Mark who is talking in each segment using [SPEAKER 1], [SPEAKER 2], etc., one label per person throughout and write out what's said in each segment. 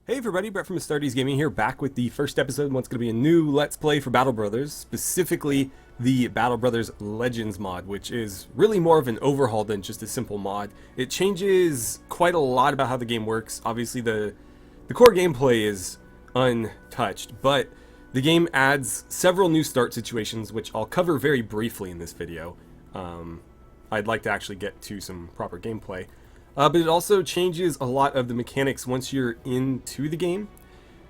[SPEAKER 1] Hey everybody, Brett from AstartesGaming here, back with the first episode of what's going to be a new Let's Play for Battle Brothers, specifically the Battle Brothers Legends mod, which is really more of an overhaul than just a simple mod. It changes quite a lot about how the game works. Obviously the core gameplay is untouched, but the game adds several new start situations, which I'll cover very briefly in this video. I'd like to actually get to some proper gameplay. But it also changes a lot of the mechanics once you're into the game,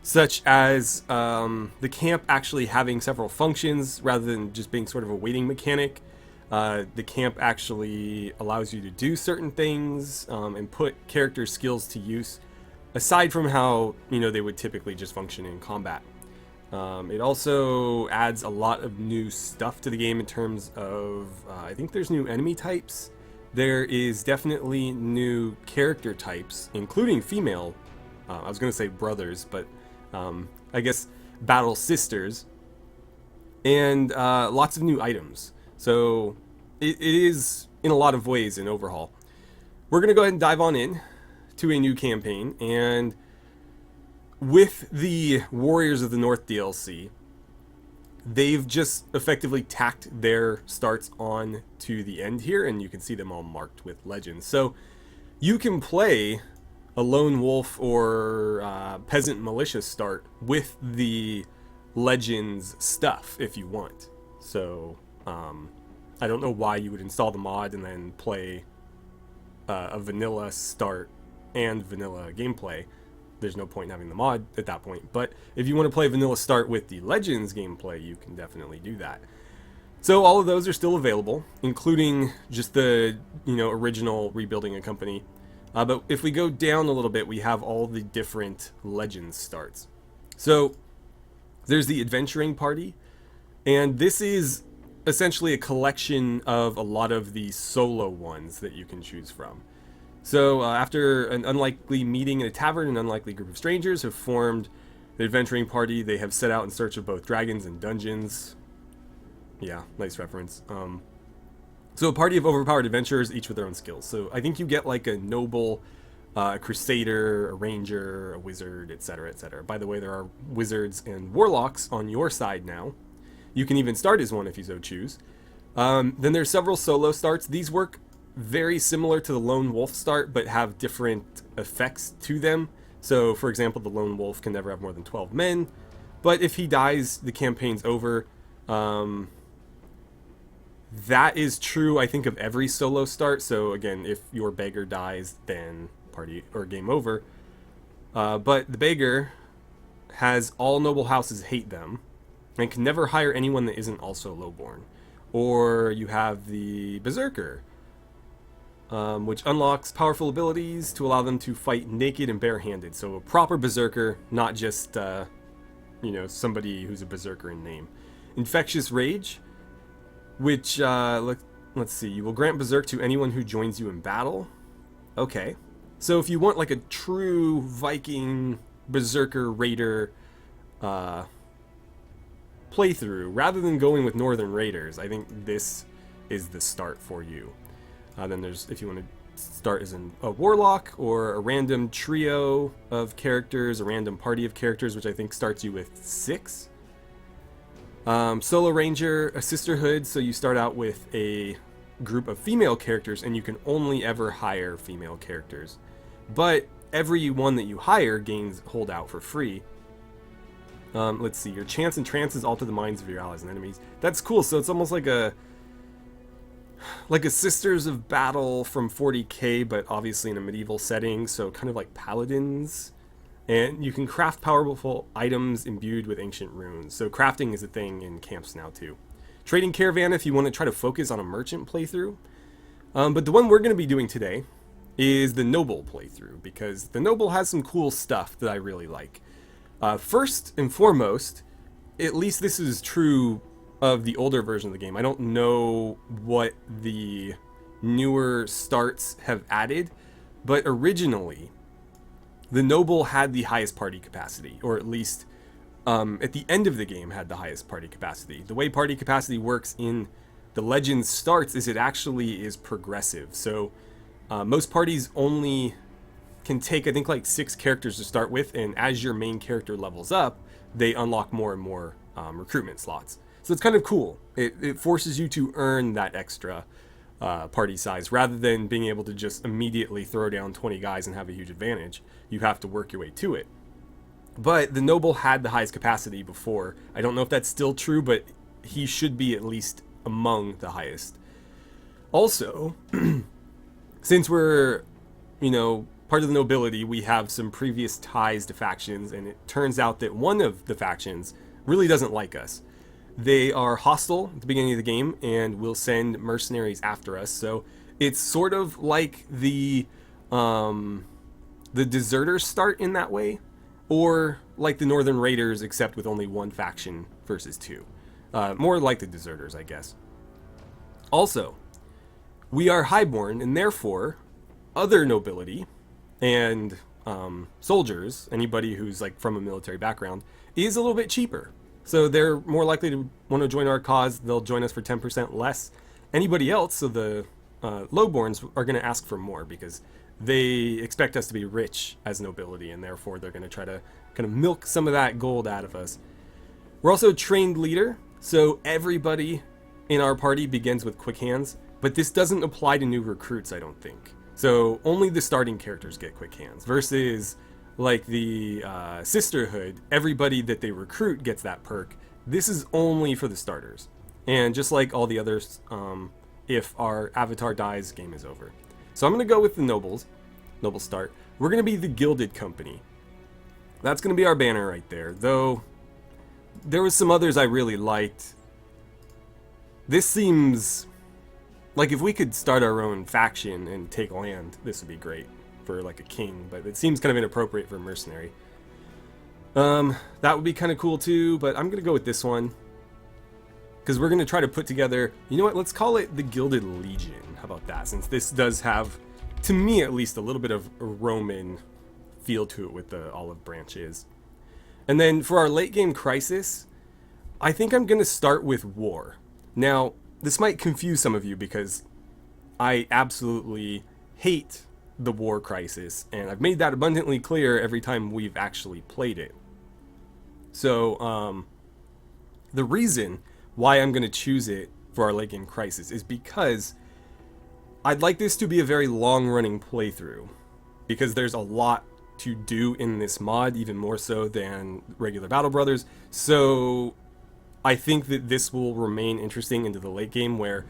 [SPEAKER 1] such as the camp actually having several functions rather than just being sort of a waiting mechanic. The camp actually allows you to do certain things and put character skills to use, aside from how they would typically just function in combat. It also adds a lot of new stuff to the game in terms of I think there's new enemy types. There is definitely new character types, including female, I was going to say brothers, but I guess battle sisters, and lots of new items. So it is, in a lot of ways, an overhaul. We're going to go ahead and dive on in to a new campaign, and with the Warriors of the North DLC, they've just effectively tacked their starts on to the end here, and you can see them all marked with legends. So you can play a lone wolf or peasant militia start with the legends stuff if you want. So I don't know why you would install the mod and then play a vanilla start and vanilla gameplay. There's no point in having the mod at that point. But if you want to play vanilla start with the Legends gameplay, you can definitely do that. So all of those are still available, including just the original Rebuilding a Company. But if we go down a little bit, we have all the different Legends starts. So there's the Adventuring Party, and this is essentially a collection of a lot of the solo ones that you can choose from. So after an unlikely meeting in a tavern, an unlikely group of strangers have formed the adventuring party. They have set out in search of both dragons and dungeons. Yeah, nice reference. So a party of overpowered adventurers, each with their own skills. So I think you get like a noble, a crusader, a ranger, a wizard, etc., etc. By the way, there are wizards and warlocks on your side now. You can even start as one if you so choose. Then there's several solo starts. These work very similar to the lone wolf start, but have different effects to them. So for example, the lone wolf can never have more than 12 men, but if he dies, the campaign's over. That is true, I think, of every solo start. So again, if your beggar dies, then party or game over. But the beggar has all noble houses hate them and can never hire anyone that isn't also lowborn. Or you have the Berserker, which unlocks powerful abilities to allow them to fight naked and barehanded. So a proper berserker, not just somebody who's a berserker in name. Infectious Rage, which let's see, you will grant berserk to anyone who joins you in battle. Okay, so if you want like a true Viking berserker raider playthrough, rather than going with Northern Raiders, I think this is the start for you. Then there's, if you want to start as a warlock or a random trio of characters, a random party of characters, which I think starts you with 6. Solo Ranger, a sisterhood, so you start out with a group of female characters and you can only ever hire female characters. But every one that you hire gains holdout for free. Let's see, your chance and trances alter the minds of your allies and enemies. That's cool, so it's almost like a Sisters of Battle from 40k, but obviously in a medieval setting, so kind of like paladins. And you can craft powerful items imbued with ancient runes. So crafting is a thing in camps now too. Trading Caravan if you want to try to focus on a merchant playthrough. But the one we're going to be doing today is the Noble playthrough, because the Noble has some cool stuff that I really like. First and foremost, at least this is true of the older version of the game. I don't know what the newer starts have added, but originally the Noble had the highest party capacity, or at least at the end of the game had the highest party capacity. The way party capacity works in the Legends starts is it actually is progressive. So most parties only can take, I think, like 6 characters to start with, and as your main character levels up, they unlock more and more recruitment slots. So it's kind of cool. It forces you to earn that extra party size rather than being able to just immediately throw down 20 guys and have a huge advantage. You have to work your way to it. But the noble had the highest capacity before. I don't know if that's still true, but he should be at least among the highest. Also, since we're, part of the nobility, we have some previous ties to factions, and it turns out that one of the factions really doesn't like us. They are hostile at the beginning of the game and will send mercenaries after us. So it's sort of like the deserters start in that way, or like the Northern Raiders, except with only one faction versus 2. More like the deserters, I guess. Also, we are highborn, and therefore other nobility and soldiers, anybody who's like from a military background, is a little bit cheaper. So they're more likely to want to join our cause. They'll join us for 10% less. Anybody else, so the lowborns, are going to ask for more because they expect us to be rich as nobility, and therefore they're going to try to kind of milk some of that gold out of us. We're also a trained leader, so everybody in our party begins with quick hands, but this doesn't apply to new recruits, I don't think. So only the starting characters get quick hands, versus like the Sisterhood, everybody that they recruit gets that perk. This is only for the starters. And just like all the others, if our avatar dies, game is over. So I'm going to go with the nobles. Noble start. We're going to be the Gilded Company. That's going to be our banner right there. Though, there was some others I really liked. This seems like if we could start our own faction and take land, this would be great for like a king, but it seems kind of inappropriate for a mercenary. That would be kind of cool too, but I'm gonna go with this one because we're gonna try to put together, let's call it the Gilded Legion. How about that, since this does have, to me at least, a little bit of a Roman feel to it with the olive branches. And then for our late game crisis, I think I'm gonna start with war. Now this might confuse some of you because I absolutely hate the war crisis, and I've made that abundantly clear every time we've actually played it. So the reason why I'm going to choose it for our late game crisis is because I'd like this to be a very long running playthrough, because there's a lot to do in this mod, even more so than regular Battle Brothers. So I think that this will remain interesting into the late game, where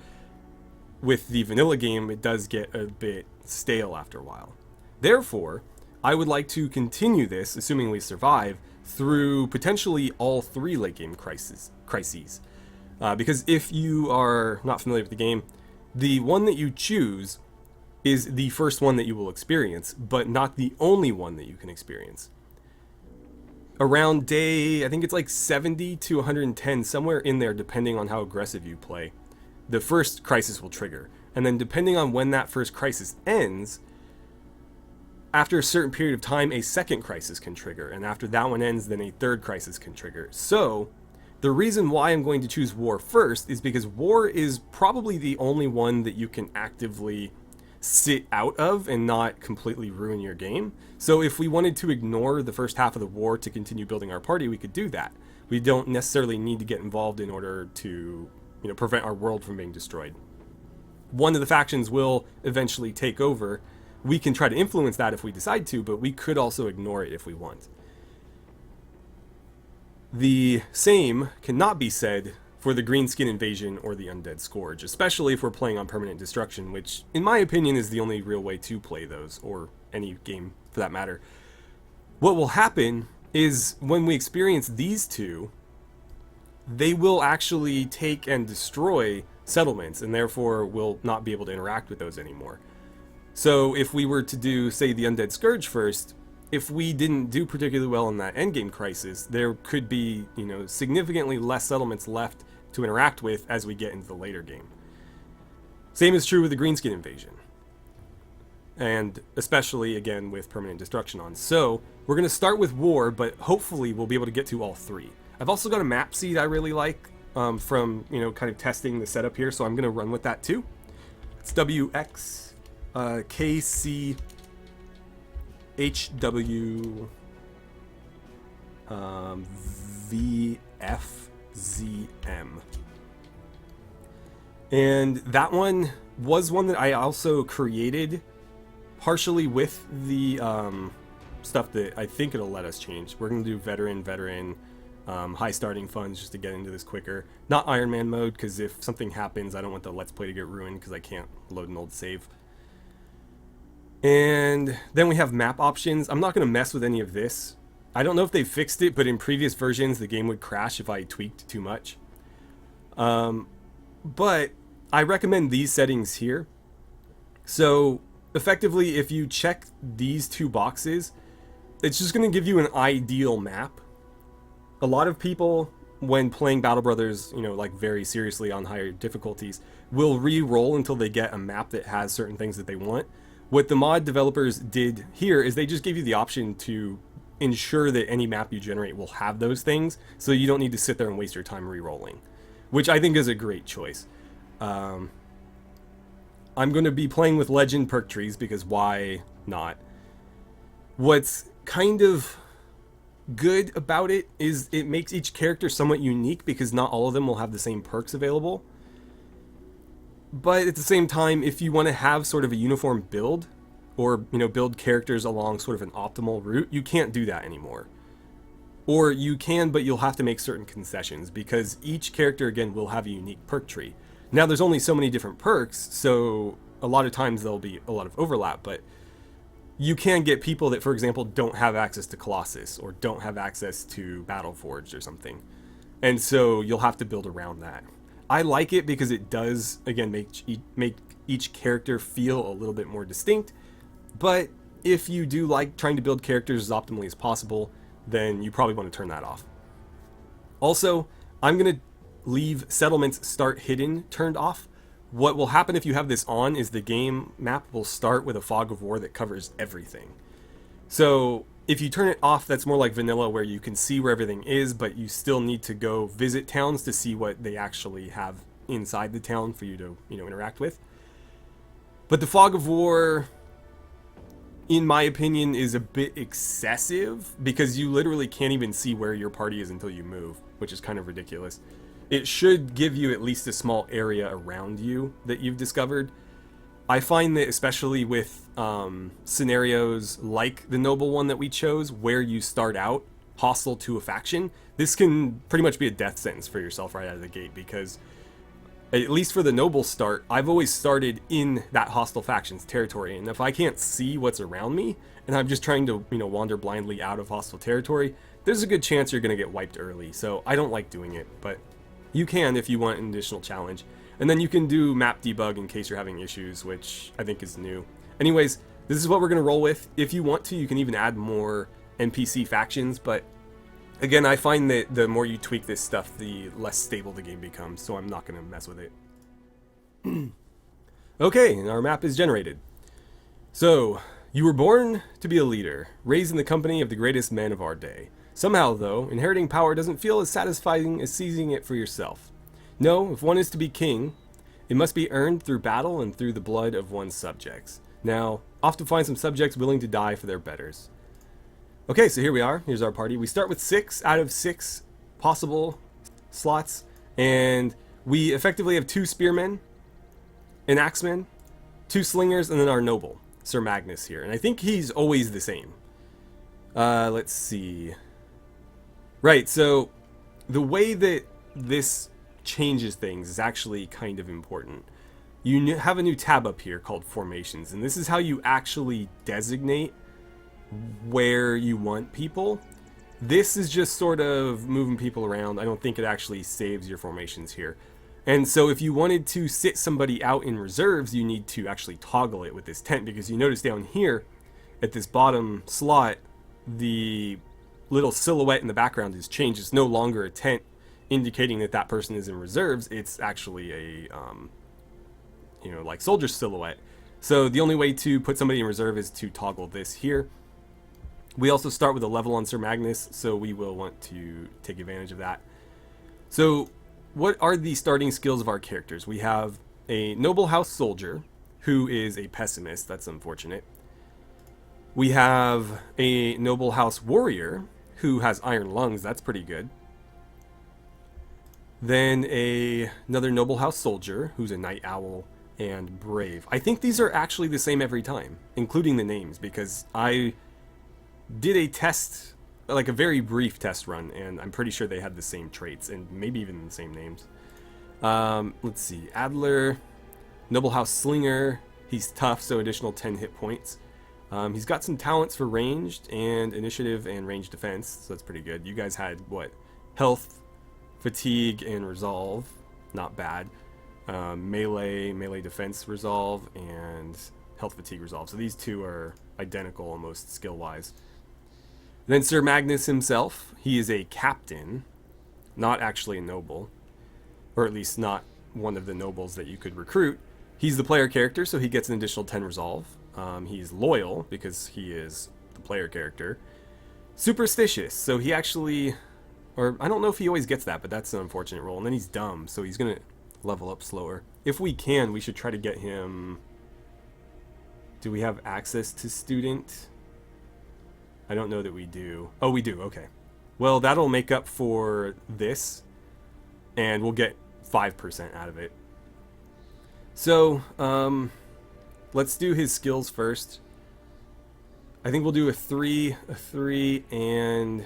[SPEAKER 1] with the vanilla game it does get a bit stale after a while. Therefore, I would like to continue this, assuming we survive, through potentially all 3 late game crises. Because if you are not familiar with the game, the one that you choose is the first one that you will experience, but not the only one that you can experience. Around day, I think it's like 70 to 110, somewhere in there, depending on how aggressive you play, the first crisis will trigger. And then depending on when that first crisis ends, after a certain period of time, a second crisis can trigger. And after that one ends, then a third crisis can trigger. So the reason why I'm going to choose war first is because war is probably the only one that you can actively sit out of and not completely ruin your game. So if we wanted to ignore the first half of the war to continue building our party, we could do that. We don't necessarily need to get involved in order to, prevent our world from being destroyed. One of the factions will eventually take over. We can try to influence that if we decide to, but we could also ignore it if we want. The same cannot be said for the Greenskin Invasion or the Undead Scourge, especially if we're playing on Permanent Destruction, which, in my opinion, is the only real way to play those, or any game for that matter. What will happen is when we experience these two, they will actually take and destroy settlements, and therefore will not be able to interact with those anymore. So if we were to do, say, the Undead Scourge first, if we didn't do particularly well in that endgame crisis, there could be, significantly less settlements left to interact with as we get into the later game. Same is true with the Greenskin Invasion. And especially, again, with Permanent Destruction on. So, we're going to start with War, but hopefully we'll be able to get to all 3. I've also got a map seed I really like from, kind of testing the setup here, so I'm going to run with that too. It's WX KC HW VFZM. And that one was one that I also created partially with the stuff that I think it'll let us change. We're going to do veteran, high starting funds just to get into this quicker. Not Iron Man mode, because if something happens, I don't want the Let's Play to get ruined because I can't load an old save. And then we have map options. I'm not going to mess with any of this. I don't know if they fixed it, but in previous versions the game would crash if I tweaked too much. But I recommend these settings here. So effectively, if you check these two boxes, it's just going to give you an ideal map. A lot of people, when playing Battle Brothers, you know, like very seriously on higher difficulties, will re-roll until they get a map that has certain things that they want. What the mod developers did here is they just gave you the option to ensure that any map you generate will have those things, so you don't need to sit there and waste your time re-rolling, which I think is a great choice. I'm going to be playing with legend perk trees because why not? What's kind of good about it is it makes each character somewhat unique because not all of them will have the same perks available. But at the same time, if you want to have sort of a uniform build, or, you know, build characters along sort of an optimal route, you can't do that anymore. Or you can, but you'll have to make certain concessions because each character, again, will have a unique perk tree. Now, there's only so many different perks, so a lot of times there'll be a lot of overlap, but you can get people that, for example, don't have access to Colossus or don't have access to Battleforged or something. And so you'll have to build around that. I like it because it does, again, make each character feel a little bit more distinct. But if you do like trying to build characters as optimally as possible, then you probably want to turn that off. Also, I'm going to leave settlements start hidden turned off. What will happen if you have this on is the game map will start with a fog of war that covers everything. So if you turn it off, that's more like vanilla where you can see where everything is, but you still need to go visit towns to see what they actually have inside the town for you to, you know, interact with. But the fog of war, in my opinion, is a bit excessive because you literally can't even see where your party is until you move, which is kind of ridiculous. It should give you at least a small area around you that you've discovered. I find that especially with scenarios like the noble one that we chose, where you start out hostile to a faction, this can pretty much be a death sentence for yourself right out of the gate because, at least for the noble start, I've always started in that hostile faction's territory, and if I can't see what's around me, and I'm just trying to, you know, wander blindly out of hostile territory, there's a good chance you're going to get wiped early, so I don't like doing it, but you can if you want an additional challenge. And then you can do map debug in case you're having issues, which I think is new. Anyways, this is what we're going to roll with. If you want to, you can even add more NPC factions, but again, I find that the more you tweak this stuff, the less stable the game becomes, so I'm not going to mess with it. Okay, and our map is generated. So, you were born to be a leader, raised in the company of the greatest men of our day. Somehow, though, inheriting power doesn't feel as satisfying as seizing it for yourself. No, if one is to be king, it must be earned through battle and through the blood of one's subjects. Now, off to find some subjects willing to die for their betters. Okay, so here we are. Here's our party. We start with 6 out of 6 possible slots, and we effectively have 2 spearmen, an axeman, 2 slingers, and then our noble, Sir Magnus here. And I think he's always the same. Let's see. Right, so the way that this changes things is actually kind of important. You have a new tab up here called Formations, and this is how you actually designate where you want people. This is just sort of moving people around. I don't think it actually saves your formations here. And so if you wanted to sit somebody out in reserves, you need to actually toggle it with this tent, because you notice down here at this bottom slot, the little silhouette in the background has changed. It's no longer a tent indicating that that person is in reserves. It's actually a like soldier silhouette. So the only way to put somebody in reserve is to toggle this here. We also start with a level on Sir Magnus, so we will want to take advantage of that. So what are the starting skills of our characters? We have a noble house soldier who is a pessimist. That's unfortunate. We have a noble house warrior who has iron lungs. That's pretty good. Then another noble house soldier who's a night owl and brave. I think these are actually the same every time, including the names, because I did a test, like a very brief test run, and I'm pretty sure they had the same traits and maybe even the same names. Let's see. Adler, noble house slinger. He's tough, so additional 10 hit points. He's got some talents for ranged and initiative and ranged defense, so that's pretty good. You guys had, what, health, fatigue, and resolve. Not bad. Melee defense resolve, and health, fatigue, resolve. So these two are identical almost skill-wise. Then Sir Magnus himself. He is a captain, not actually a noble, or at least not one of the nobles that you could recruit. He's the player character, so he gets an additional 10 resolve. He's loyal because he is the player character. Superstitious, so he actually, or I don't know if he always gets that, but that's an unfortunate role. And then he's dumb, so he's going to level up slower. If we can, we should try to get him. Do we have access to student? I don't know that we do. Oh, we do. Okay. Well, that'll make up for this, and we'll get 5% out of it. So, let's do his skills first. I think we'll do a 3, and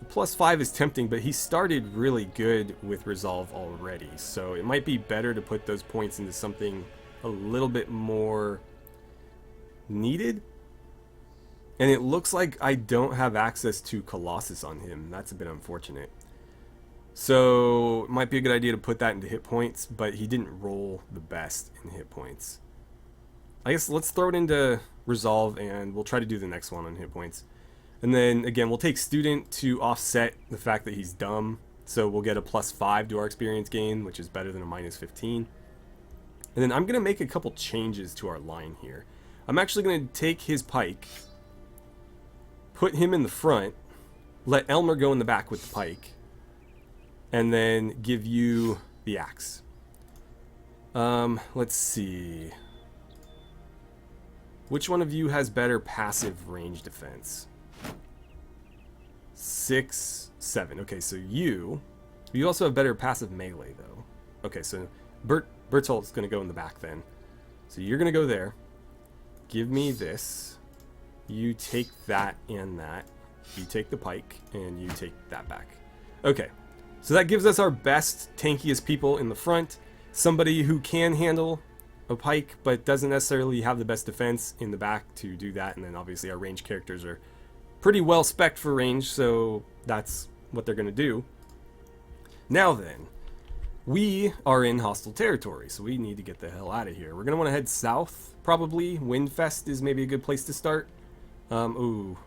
[SPEAKER 1] +5 is tempting, but he started really good with resolve already, so it might be better to put those points into something a little bit more needed. And it looks like I don't have access to Colossus on him. That's a bit unfortunate. So it might be a good idea to put that into hit points, but he didn't roll the best in hit points. I guess let's throw it into resolve, and we'll try to do the next one on hit points. And then, again, we'll take student to offset the fact that he's dumb. So we'll get a +5 to our experience gain, which is better than a -15. And then I'm going to make a couple changes to our line here. I'm actually going to take his pike, put him in the front, let Elmer go in the back with the pike, and then give you the axe. Let's see. Which one of you has better passive range defense? 6, 7. Okay, so you also have better passive melee, though. Okay, so Bertolt's going to go in the back then. So you're going to go there. Give me this. You take that and that. You take the pike, and you take that back. Okay, so that gives us our best, tankiest people in the front. Somebody who can handle a pike, but doesn't necessarily have the best defense in the back to do that. And then obviously our range characters are pretty well spec'd for range, so that's what they're going to do. Now then, we are in hostile territory, so we need to get the hell out of here. We're going to want to head south, probably. Windfest is maybe a good place to start. Ooh.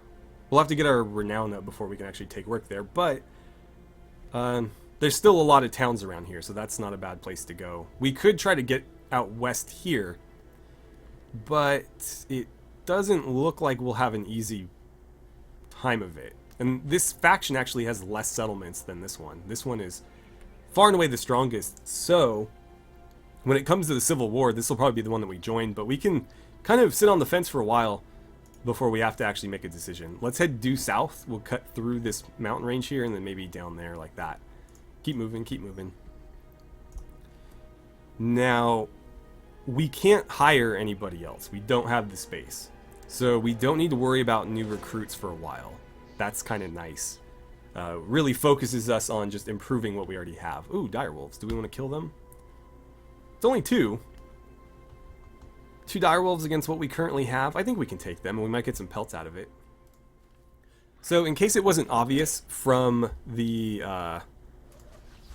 [SPEAKER 1] We'll have to get our renown up before we can actually take work there, but there's still a lot of towns around here, so that's not a bad place to go. We could try to get out west here, but it doesn't look like we'll have an easy time of it. And this faction actually has less settlements than this one. This one is far and away the strongest, so when it comes to the Civil War, this will probably be the one that we join, but we can kind of sit on the fence for a while before we have to actually make a decision. Let's head due south. We'll cut through this mountain range here and then maybe down there like that. Keep moving, keep moving. Now, we can't hire anybody else. We don't have the space. So we don't need to worry about new recruits for a while. That's kind of nice. Really focuses us on just improving what we already have. Ooh, direwolves. Do we want to kill them? It's only 2. 2 direwolves against what we currently have. I think we can take them, and we might get some pelts out of it. So in case it wasn't obvious from the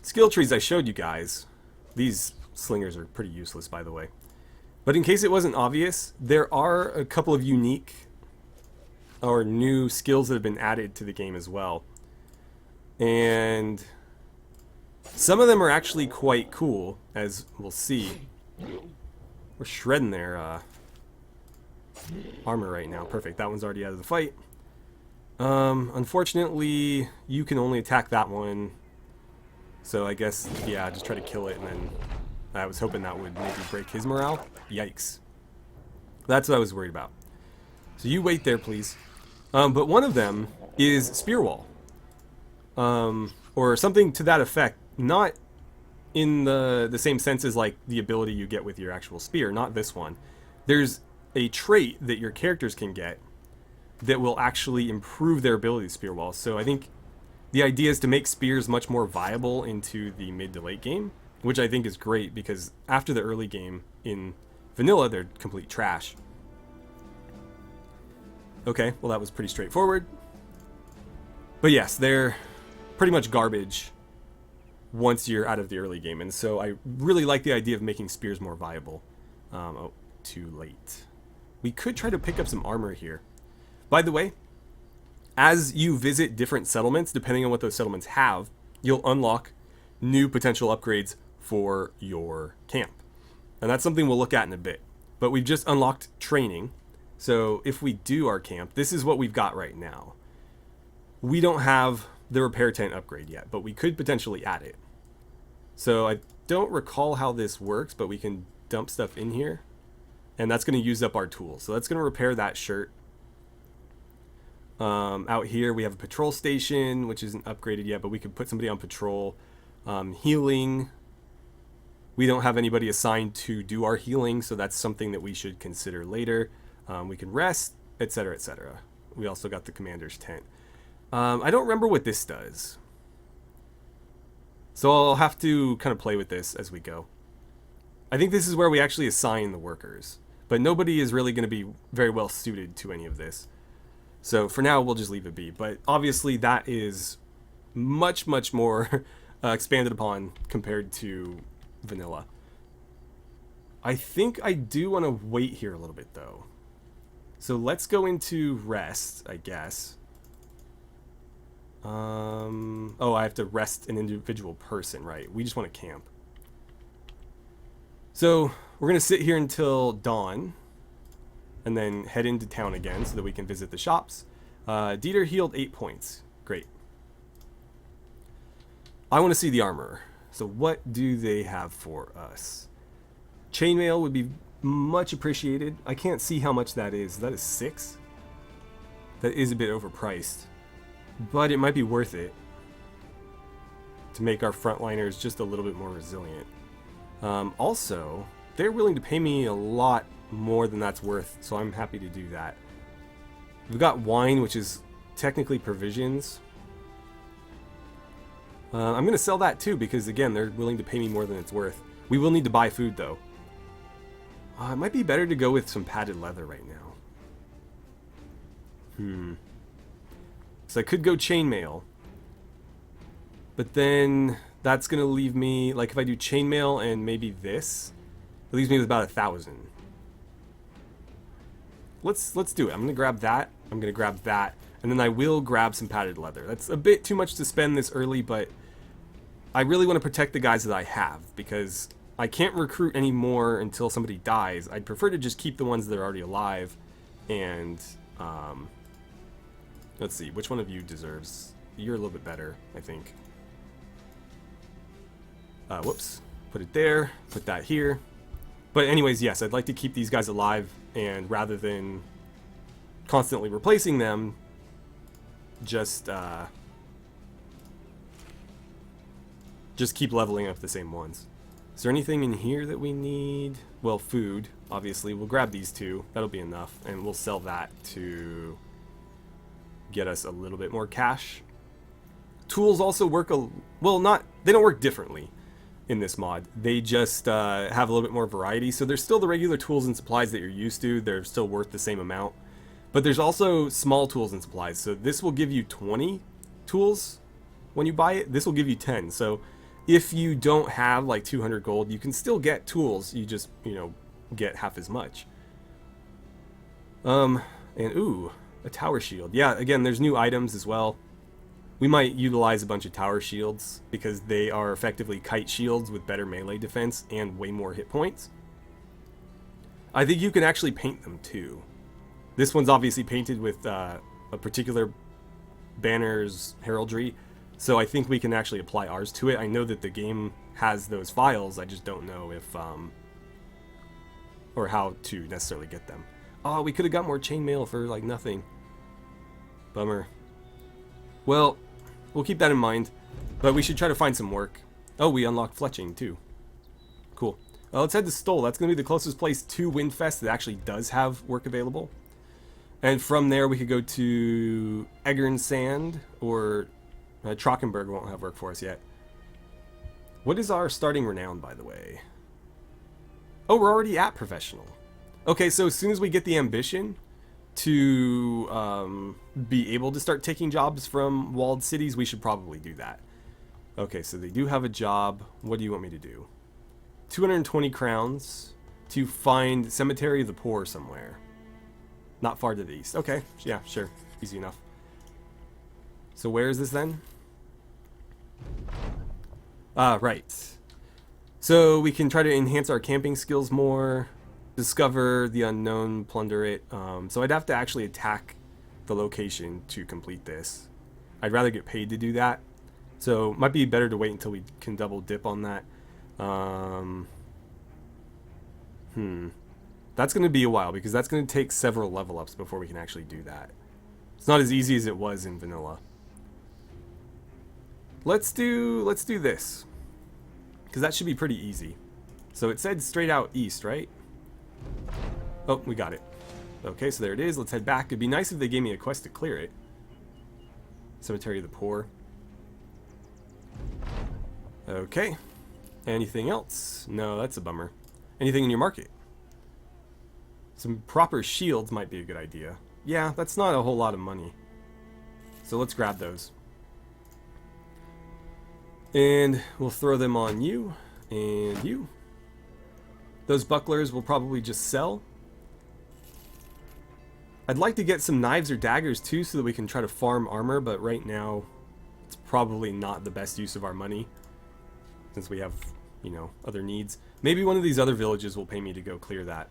[SPEAKER 1] skill trees I showed you guys, these slingers are pretty useless, by the way. But in case it wasn't obvious, there are a couple of unique or new skills that have been added to the game as well. And some of them are actually quite cool, as we'll see. We're shredding their armor right now. Perfect. That one's already out of the fight. Unfortunately, you can only attack that one. So I guess, yeah, just try to kill it, and then I was hoping that would maybe break his morale. Yikes. That's what I was worried about. So you wait there, please. But one of them is Spear Wall. Or something to that effect. Not in the same sense as like the ability you get with your actual spear. Not this one. There's a trait that your characters can get that will actually improve their ability to Spear Wall. So I think the idea is to make spears much more viable into the mid to late game, which I think is great because after the early game in vanilla, they're complete trash. Okay, well that was pretty straightforward. But yes, they're pretty much garbage once you're out of the early game. And so I really like the idea of making spears more viable. Oh, too late. We could try to pick up some armor here. By the way, as you visit different settlements, depending on what those settlements have, you'll unlock new potential upgrades for your camp. And that's something we'll look at in a bit. But we've just unlocked training. So if we do our camp, this is what we've got right now. We don't have the repair tent upgrade yet, but we could potentially add it. So I don't recall how this works, but we can dump stuff in here. And that's going to use up our tools. So that's going to repair that shirt. Out here we have a patrol station, which isn't upgraded yet, but we could put somebody on patrol. Healing. We don't have anybody assigned to do our healing, so that's something that we should consider later. We can rest, etc., etc. We also got the commander's tent. I don't remember what this does. So I'll have to kind of play with this as we go. I think this is where we actually assign the workers. But nobody is really going to be very well suited to any of this. So for now, we'll just leave it be. But obviously that is much, much more expanded upon compared to vanilla. I think I do want to wait here a little bit, though. So let's go into rest, I guess. Oh, I have to rest an individual person, right? We just want to camp. So we're going to sit here until dawn. And then head into town again so that we can visit the shops. Dieter healed 8 points. Great. I want to see the armor. So what do they have for us? Chainmail would be much appreciated. I can't see how much that is. That is 6? That is a bit overpriced. But it might be worth it to make our frontliners just a little bit more resilient. Also, they're willing to pay me a lot more than that's worth, so I'm happy to do that. We've got wine, which is technically provisions. I'm going to sell that too, because again, they're willing to pay me more than it's worth. We will need to buy food though. It might be better to go with some padded leather right now. So I could go chainmail. But then that's going to leave me, like if I do chainmail and maybe this, it leaves me with about 1,000. Let's do it. I'm going to grab that. I'm going to grab that. And then I will grab some padded leather. That's a bit too much to spend this early, but I really want to protect the guys that I have because I can't recruit any more until somebody dies. I'd prefer to just keep the ones that are already alive. And let's see, which one of you deserves? You're a little bit better, I think. Whoops. Put it there. Put that here. But anyways, yes, I'd like to keep these guys alive, and rather than constantly replacing them, just keep leveling up the same ones. Is there anything in here that we need? Well, food, obviously. We'll grab these two. That'll be enough, and we'll sell that to get us a little bit more cash. Tools also work they don't work differently in this mod. They just have a little bit more variety. So there's still the regular tools and supplies that you're used to. They're still worth the same amount. But there's also small tools and supplies. So this will give you 20 tools when you buy it. This will give you 10. So if you don't have like 200 gold, you can still get tools. You just, get half as much. And ooh, a tower shield. Yeah, again, there's new items as well. We might utilize a bunch of tower shields because they are effectively kite shields with better melee defense and way more hit points. I think you can actually paint them too. This one's obviously painted with a particular banner's heraldry, so I think we can actually apply ours to it. I know that the game has those files, I just don't know if or how to necessarily get them. Oh, we could have got more chainmail for like nothing. Bummer. Well, we'll keep that in mind. But we should try to find some work. Oh, we unlocked fletching too. Cool. Let's head to Stoll. That's going to be the closest place to Windfest that actually does have work available. And from there we could go to Eggern Sand, or Trockenberg won't have work for us yet. What is our starting renown, by the way? Oh, we're already at professional. Okay, so as soon as we get the ambition to be able to start taking jobs from walled cities, we should probably do that. Okay, so they do have a job. What do you want me to do? 220 crowns to find Cemetery of the Poor somewhere. Not far to the east. Okay, yeah, sure. Easy enough. So where is this then? Right. So we can try to enhance our camping skills more, discover the unknown, plunder it. So I'd have to actually attack the location to complete this. I'd rather get paid to do that. So it might be better to wait until we can double dip on that. That's going to be a while because that's going to take several level ups before we can actually do that. It's not as easy as it was in vanilla. Let's do this, because that should be pretty easy. So it said straight out east, right? Oh, we got it. Okay, so there it is. Let's head back. It'd be nice if they gave me a quest to clear it. Cemetery of the Poor. Okay. Anything else? No, that's a bummer. Anything in your market? Some proper shields might be a good idea. Yeah, that's not a whole lot of money. So let's grab those. And we'll throw them on you and you. Those bucklers will probably just sell. I'd like to get some knives or daggers too so that we can try to farm armor, but right now it's probably not the best use of our money since we have, you know, other needs. Maybe one of these other villages will pay me to go clear that.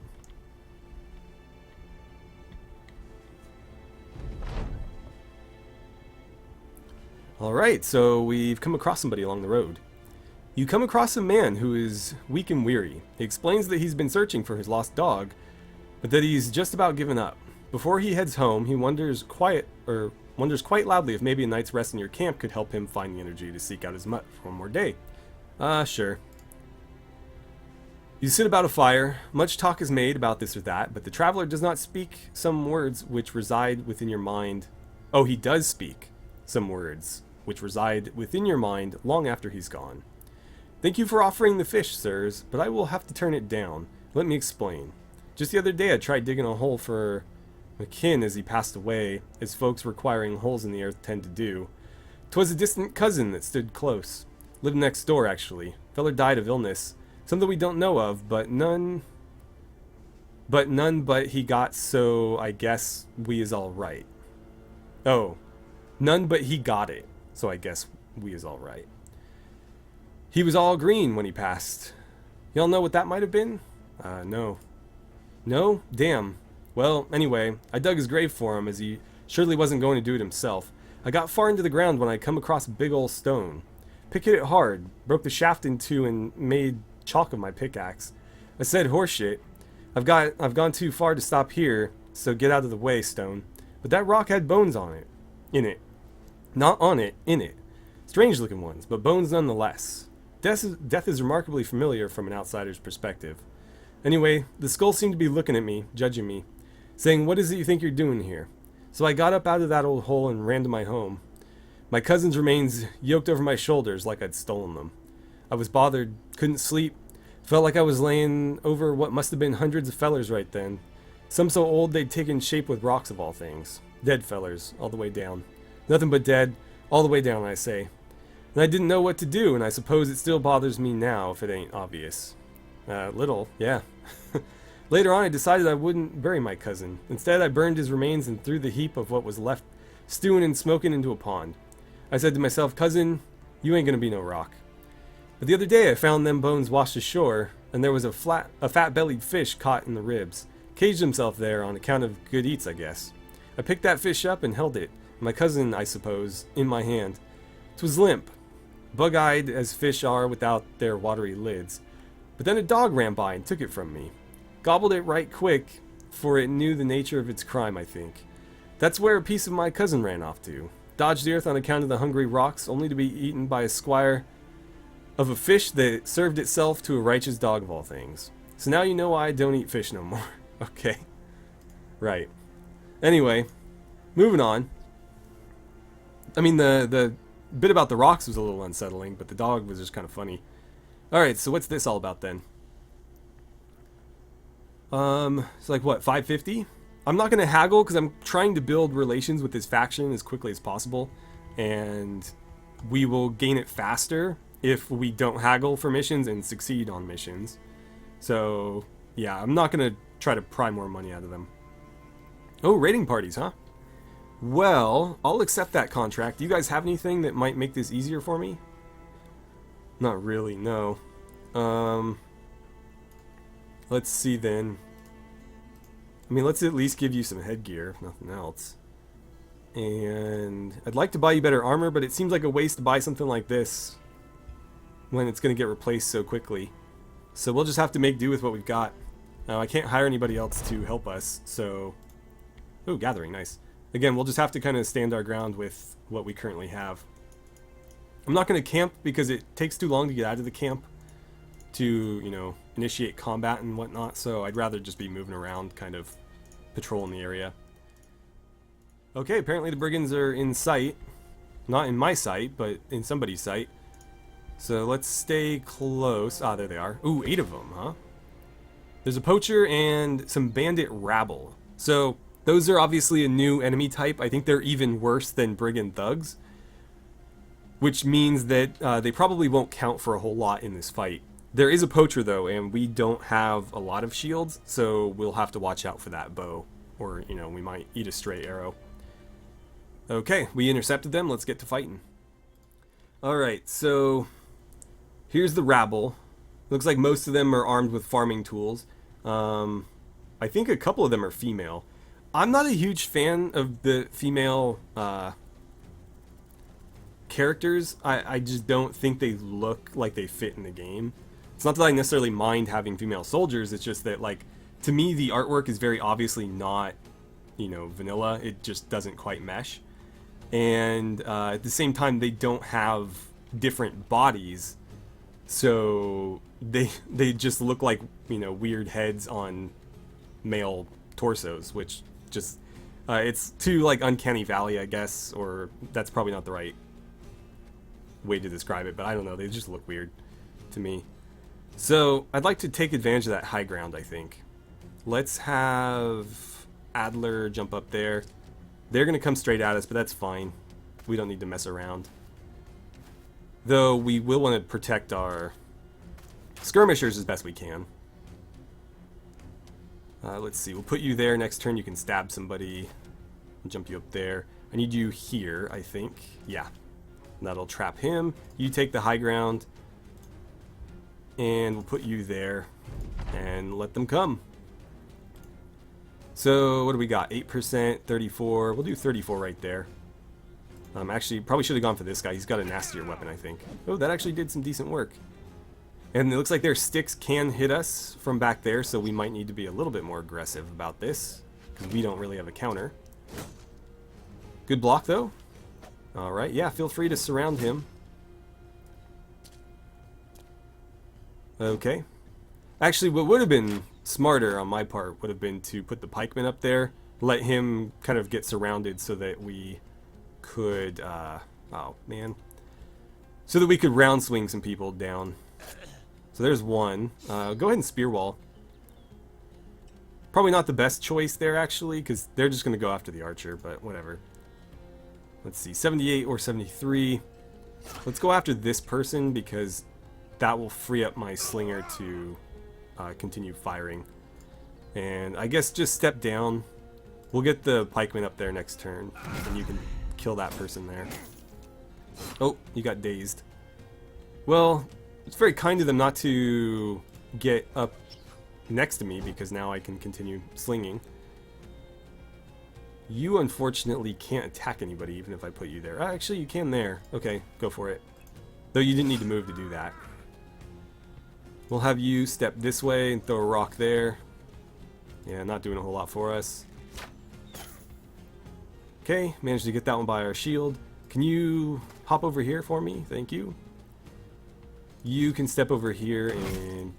[SPEAKER 1] Alright, so we've come across somebody along the road. You come across a man who is weak and weary. He explains that he's been searching for his lost dog, but that he's just about given up. Before he heads home, he wonders quite loudly if maybe a night's rest in your camp could help him find the energy to seek out his mutt for one more day. Sure. You sit about a fire. Much talk is made about this or that, but the traveler does not speak some words which reside within your mind. Oh, he does speak some words which reside within your mind long after he's gone. Thank you for offering the fish, sirs, but I will have to turn it down. Let me explain. Just the other day I tried digging a hole for my kin as he passed away, as folks requiring holes in the earth tend to do. 'Twas a distant cousin that stood close. Lived next door, actually. Feller died of illness. Something we don't know of, but none but he got, so I guess we is all right. Oh. None but he got it, so I guess we is all right. He was all green when he passed. Y'all know what that might have been? No. No? Damn. Well, anyway, I dug his grave for him, as he surely wasn't going to do it himself. I got far into the ground when I come across a big old stone. Pick hit it hard, broke the shaft in two, and made chalk of my pickaxe. I said, horseshit. I've gone too far to stop here, so get out of the way, stone. But that rock had bones on it. In it. Not on it, in it. Strange looking ones, but bones nonetheless. Death is remarkably familiar from an outsider's perspective. Anyway, the skull seemed to be looking at me, judging me, saying, what is it you think you're doing here? So I got up out of that old hole and ran to my home. My cousin's remains yoked over my shoulders like I'd stolen them. I was bothered, couldn't sleep, felt like I was laying over what must have been hundreds of fellers right then. Some so old they'd taken shape with rocks of all things. Dead fellers, all the way down. Nothing but dead, all the way down, I say. And I didn't know what to do, and I suppose it still bothers me now, if it ain't obvious. Little, yeah. Later on, I decided I wouldn't bury my cousin. Instead, I burned his remains and threw the heap of what was left, stewing and smoking, into a pond. I said to myself, cousin, you ain't gonna be no rock. But the other day, I found them bones washed ashore, and there was a fat-bellied fish caught in the ribs. Caged himself there on account of good eats, I guess. I picked that fish up and held it, my cousin, I suppose, in my hand. 'Twas limp, bug-eyed as fish are without their watery lids. But then a dog ran by and took it from me. Gobbled it right quick, for it knew the nature of its crime, I think. That's where a piece of my cousin ran off to. Dodged the earth on account of the hungry rocks, only to be eaten by a squire of a fish that served itself to a righteous dog of all things. So now you know why I don't eat fish no more. Okay. Right. Anyway, moving on. I mean, the bit about the rocks was a little unsettling, but the dog was just kind of funny. Alright, so what's this all about then? It's like what, 550? I'm not going to haggle because I'm trying to build relations with this faction as quickly as possible, and we will gain it faster if we don't haggle for missions and succeed on missions. So, yeah, I'm not going to try to pry more money out of them. Oh, raiding parties, huh? Well, I'll accept that contract. Do you guys have anything that might make this easier for me? Not really, no. Let's see then. I mean, let's at least give you some headgear, if nothing else. And I'd like to buy you better armor, but it seems like a waste to buy something like this when it's going to get replaced so quickly. So we'll just have to make do with what we've got. Now, I can't hire anybody else to help us, so... Oh, gathering, nice. Again, we'll just have to kind of stand our ground with what we currently have. I'm not going to camp because it takes too long to get out of the camp to, you know, initiate combat and whatnot, so I'd rather just be moving around, kind of patrolling the area. Okay, apparently the brigands are in sight. Not in my sight, but in somebody's sight. So let's stay close. Ah, there they are. Ooh, 8 of them, huh? There's a poacher and some bandit rabble. So those are obviously a new enemy type. I think they're even worse than brigand thugs, which means that they probably won't count for a whole lot in this fight. There is a poacher though, and we don't have a lot of shields, so we'll have to watch out for that bow, or, you know, we might eat a stray arrow. Okay, we intercepted them. Let's get to fighting. Alright, so here's the rabble. Looks like most of them are armed with farming tools. I think a couple of them are female. I'm not a huge fan of the female characters. I just don't think they look like they fit in the game. It's not that I necessarily mind having female soldiers, it's just that, like, to me the artwork is very obviously not, you know, vanilla. It just doesn't quite mesh. And at the same time, they don't have different bodies, so they just look like, you know, weird heads on male torsos, which just it's too, like, uncanny valley, I guess, or that's probably not the right way to describe it, but I don't know, they just look weird to me. So I'd like to take advantage of that high ground, I think. Let's have Adler jump up there. They're going to come straight at us, but that's fine. We don't need to mess around. Though we will want to protect our skirmishers as best we can. Let's see, we'll put you there. Next turn you can stab somebody. I'll jump you up there. I need you here, I think. Yeah. That'll trap him. You take the high ground. And we'll put you there. And let them come. So, what do we got? 8%, 34. We'll do 34 right there. Actually, probably should have gone for this guy. He's got a nastier weapon, I think. Oh, that actually did some decent work. And it looks like their sticks can hit us from back there, so we might need to be a little bit more aggressive about this, because we don't really have a counter. Good block, though. Alright, yeah, feel free to surround him. Okay. Actually, what would have been smarter on my part would have been to put the pikeman up there, let him kind of get surrounded so that we could, oh man, so that we could round swing some people down. So there's one. Go ahead and spear wall. Probably not the best choice there, actually, because they're just going to go after the archer, but whatever. Let's see, 78 or 73. Let's go after this person, because that will free up my slinger to continue firing. And I guess just step down. We'll get the pikeman up there next turn, and you can kill that person there. Oh, you got dazed. Well, it's very kind of them not to get up next to me, because now I can continue slinging. You unfortunately can't attack anybody even if I put you there. Actually, you can there. Okay, go for it. Though you didn't need to move to do that. We'll have you step this way and throw a rock there. Yeah, not doing a whole lot for us. Okay, managed to get that one by our shield. Can you hop over here for me? Thank you. You can step over here and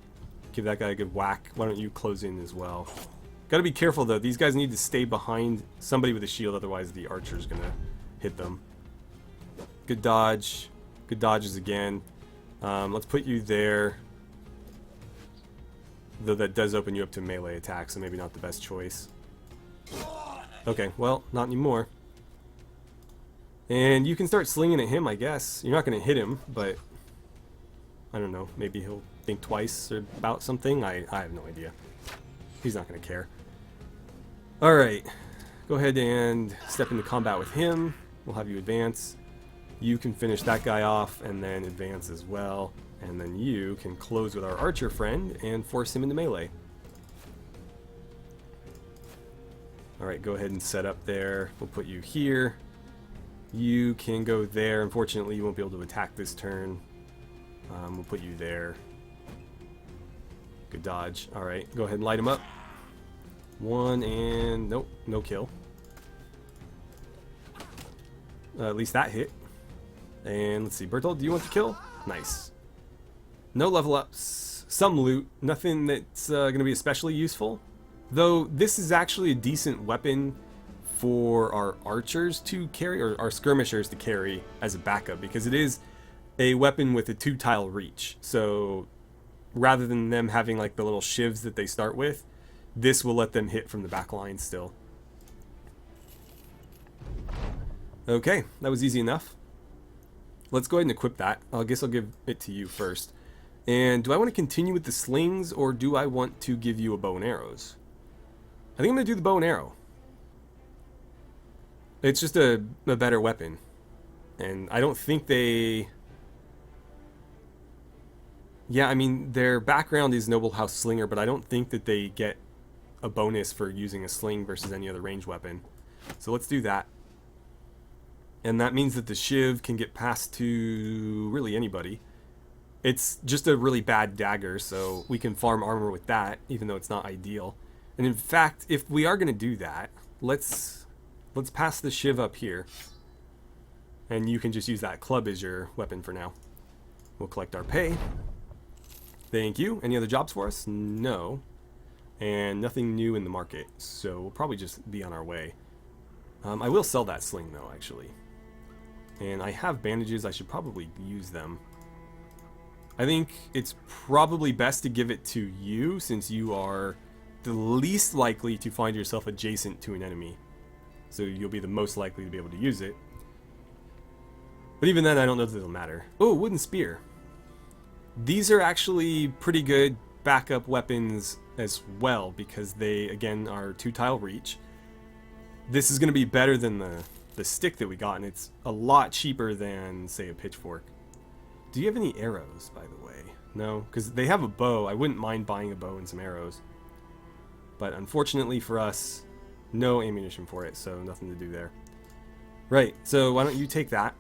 [SPEAKER 1] give that guy a good whack. Why don't you close in as well? Gotta be careful though. These guys need to stay behind somebody with a shield, otherwise the archer's gonna hit them. Good dodge. Good dodges again. Let's put you there. Though that does open you up to melee attacks, so maybe not the best choice. Okay, well, not anymore. And you can start slinging at him, I guess. You're not going to hit him, but I don't know. Maybe he'll think twice about something. I have no idea. He's not going to care. Alright, go ahead and step into combat with him. We'll have you advance. You can finish that guy off and then advance as well. And then you can close with our archer friend and force him into melee. Alright, go ahead and set up there. We'll put you here. You can go there. Unfortunately, you won't be able to attack this turn. We'll put you there. Good dodge. Alright, go ahead and light him up. One and... nope, no kill. At least that hit. And let's see, Bertold, do you want to kill? Nice. No level ups, some loot, nothing that's going to be especially useful. Though this is actually a decent weapon for our archers to carry, or our skirmishers to carry as a backup, because it is a weapon with a 2-tile reach. So rather than them having like the little shivs that they start with, this will let them hit from the back line still. Okay, that was easy enough. Let's go ahead and equip that. I guess I'll give it to you first. And do I want to continue with the slings, or do I want to give you a bow and arrows? I think I'm going to do the bow and arrow. It's just a better weapon. And I don't think they... yeah, I mean, their background is Noble House Slinger, but I don't think that they get a bonus for using a sling versus any other ranged weapon. So let's do that. And that means that the shiv can get passed to really anybody. It's just a really bad dagger, so we can farm armor with that, even though it's not ideal. And in fact, if we are going to do that, let's pass the shiv up here. And you can just use that club as your weapon for now. We'll collect our pay. Thank you. Any other jobs for us? No. And nothing new in the market, so we'll probably just be on our way. I will sell that sling though, actually. And I have bandages, I should probably use them. I think it's probably best to give it to you, since you are the least likely to find yourself adjacent to an enemy. So you'll be the most likely to be able to use it. But even then, I don't know that it'll matter. Oh, wooden spear. These are actually pretty good backup weapons as well, because they, again, are 2-tile reach. This is going to be better than the stick that we got, and it's a lot cheaper than, say, a pitchfork. Do you have any arrows, by the way? No? Because they have a bow. I wouldn't mind buying a bow and some arrows. But unfortunately for us, no ammunition for it, so nothing to do there. Right, so why don't you take that?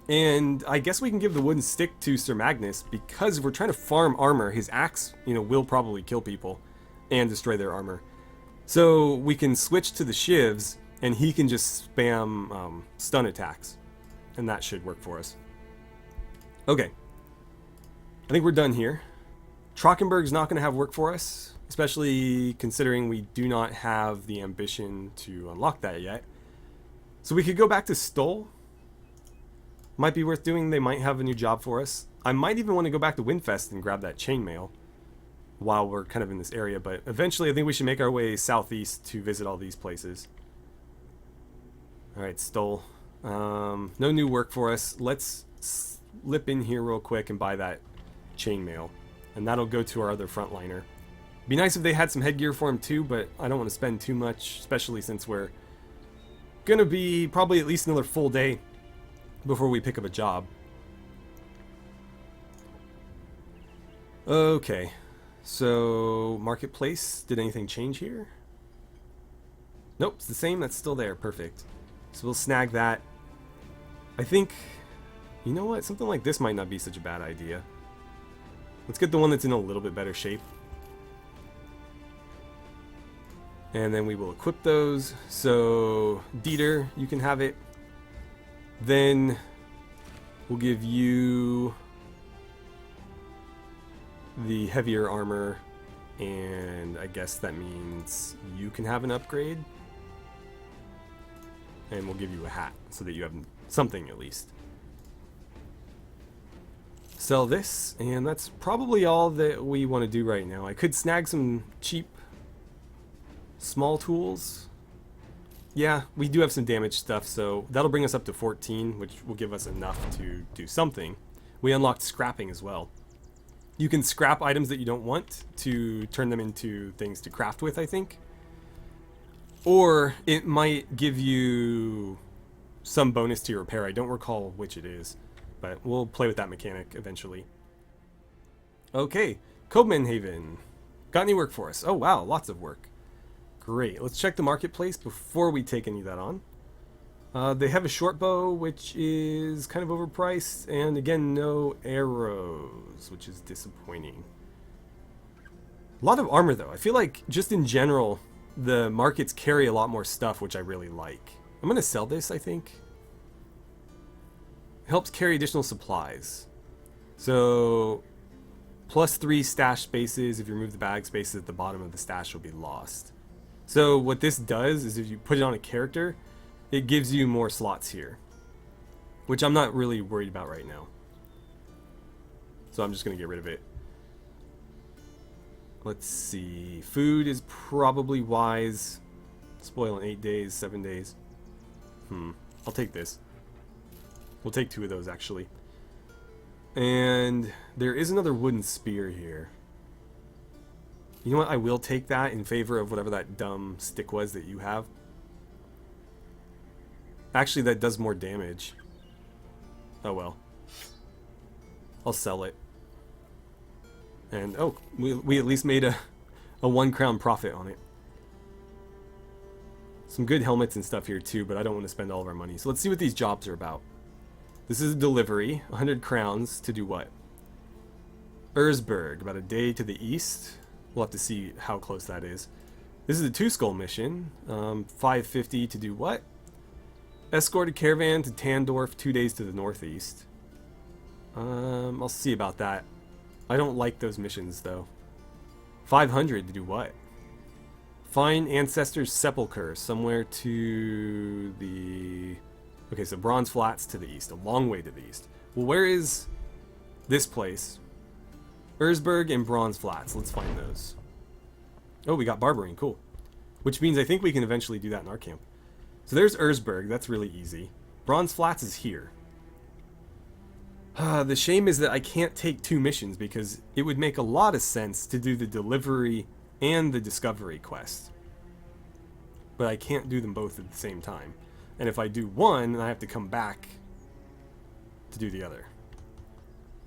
[SPEAKER 1] And I guess we can give the wooden stick to Sir Magnus, because if we're trying to farm armor, his axe, will probably kill people and destroy their armor. So we can switch to the shivs, and he can just spam stun attacks. And that should work for us. Okay. I think we're done here. Trockenberg's not going to have work for us, especially considering we do not have the ambition to unlock that yet. So we could go back to Stoll. Might be worth doing. They might have a new job for us. I might even want to go back to Windfest and grab that chainmail while we're kind of in this area, but eventually I think we should make our way southeast to visit all these places. Alright, Stoll. No new work for us. Let's slip in here real quick and buy that chainmail, and that'll go to our other frontliner. Be nice if they had some headgear for him too, but I don't want to spend too much, especially since we're gonna be probably at least another full day before we pick up a job. Okay, so marketplace, did anything change here? Nope, it's the same. That's still there. Perfect. So we'll snag that. I think, you know what, something like this might not be such a bad idea. Let's get the one that's in a little bit better shape. And then we will equip those. So, Dieter, you can have it. Then we'll give you the heavier armor. And I guess that means you can have an upgrade. And we'll give you a hat so that you have something at least. Sell this, and that's probably all that we want to do right now. I could snag some cheap small tools. Yeah, we do have some damage stuff, so that'll bring us up to 14, which will give us enough to do something. We unlocked scrapping as well. You can scrap items that you don't want to turn them into things to craft with, I think. Or it might give you some bonus to your repair. I don't recall which it is, but we'll play with that mechanic eventually. Okay, Copenhagen. Got any work for us? Oh wow, lots of work. Great, let's check the marketplace before we take any of that on. They have a short bow, which is kind of overpriced, and again, no arrows, which is disappointing. A lot of armor though. I feel like just in general, the markets carry a lot more stuff, which I really like. I'm going to sell this, I think. It helps carry additional supplies. So, +3 stash spaces. If you remove the bag spaces at the bottom of the stash will be lost. So what this does is if you put it on a character, it gives you more slots here. Which I'm not really worried about right now. So I'm just going to get rid of it. Let's see. Food is probably wise. Spoil in 8 days, 7 days. I'll take this. We'll take 2 of those actually. And there is another wooden spear here. You know what? I will take that in favor of whatever that dumb stick was that you have. Actually, that does more damage. Oh well. I'll sell it. And oh, we at least made a 1 crown profit on it. Some good helmets and stuff here too, but I don't want to spend all of our money. So let's see what these jobs are about. This is a delivery, 100 crowns to do what? Erzberg, about a day to the east. We'll have to see how close that is. This is a 2 skull mission, 550 to do what? Escort a caravan to Tandorf, 2 days to the northeast. I'll see about that. I don't like those missions though. 500 to do what? Find Ancestors' Sepulchre somewhere to the... Okay, so Bronze Flats to the east. A long way to the east. Well, where is this place? Erzberg and Bronze Flats. Let's find those. Oh, we got Barbering. Cool. Which means I think we can eventually do that in our camp. So there's Erzberg. That's really easy. Bronze Flats is here. The shame is that I can't take 2 missions because it would make a lot of sense to do the delivery and the discovery quest. But I can't do them both at the same time. And if I do one, then I have to come back to do the other.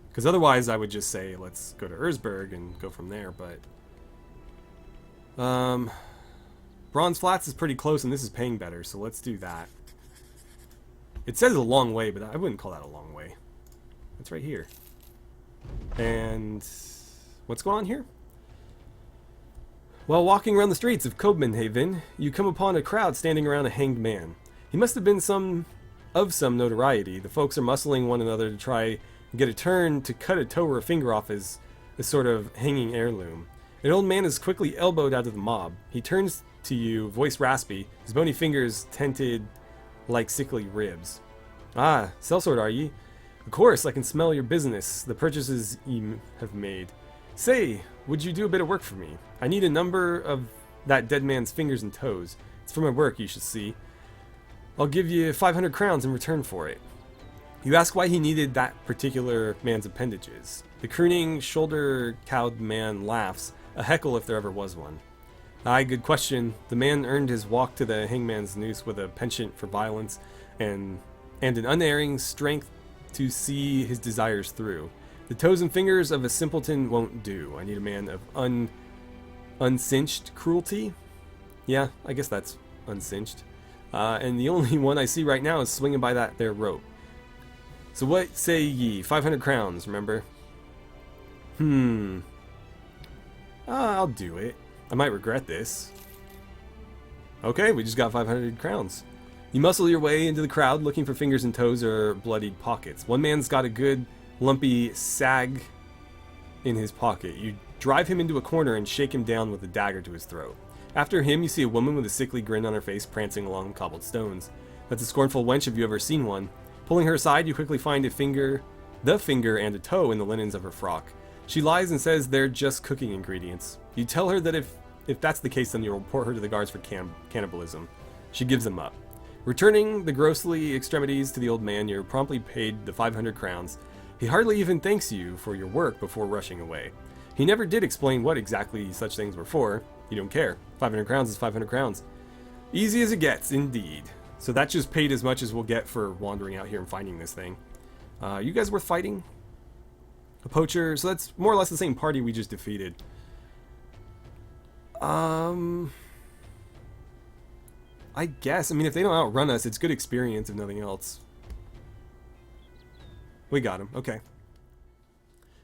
[SPEAKER 1] Because otherwise I would just say, let's go to Erzberg and go from there, but... Bronze Flats is pretty close and this is paying better, so let's do that. It says a long way, but I wouldn't call that a long way. It's right here. And what's going on here? While walking around the streets of Copenhagen, you come upon a crowd standing around a hanged man. He must have been some notoriety. The folks are muscling one another to try and get a turn to cut a toe or a finger off as a sort of hanging heirloom. An old man is quickly elbowed out of the mob. He turns to you, voice raspy, his bony fingers tented like sickly ribs. Ah, sellsword are ye? Of course, I can smell your business, the purchases you have made. Say, would you do a bit of work for me? I need a number of that dead man's fingers and toes. It's for my work, you should see. I'll give you 500 crowns in return for it. You ask why he needed that particular man's appendages. The crooning, shoulder-cowed man laughs, a heckle if there ever was one. Aye, good question. The man earned his walk to the hangman's noose with a penchant for violence and an unerring strength to see his desires through. The toes and fingers of a simpleton won't do. I need a man of uncinched cruelty. Yeah, I guess that's uncinched. And the only one I see right now is swinging by that there rope. So what say ye? 500 crowns, remember? I'll do it. I might regret this. Okay, we just got 500 crowns. You muscle your way into the crowd looking for fingers and toes or bloodied pockets. One man's got a good lumpy sag in his pocket. You drive him into a corner and shake him down with a dagger to his throat. After him, you see a woman with a sickly grin on her face prancing along cobbled stones. That's a scornful wench if you ever seen one. Pulling her aside, you quickly find the finger and a toe in the linens of her frock. She lies and says they're just cooking ingredients. You tell her that if that's the case, then you'll report her to the guards for cannibalism. She gives them up. Returning the grossly extremities to the old man, you're promptly paid the 500 crowns. He hardly even thanks you for your work before rushing away. He never did explain what exactly such things were for. You don't care. 500 crowns is 500 crowns. Easy as it gets, indeed. So that just paid as much as we'll get for wandering out here and finding this thing. You guys worth fighting? A poacher. So that's more or less the same party we just defeated. I guess. I mean, if they don't outrun us, it's good experience if nothing else. We got him. Okay.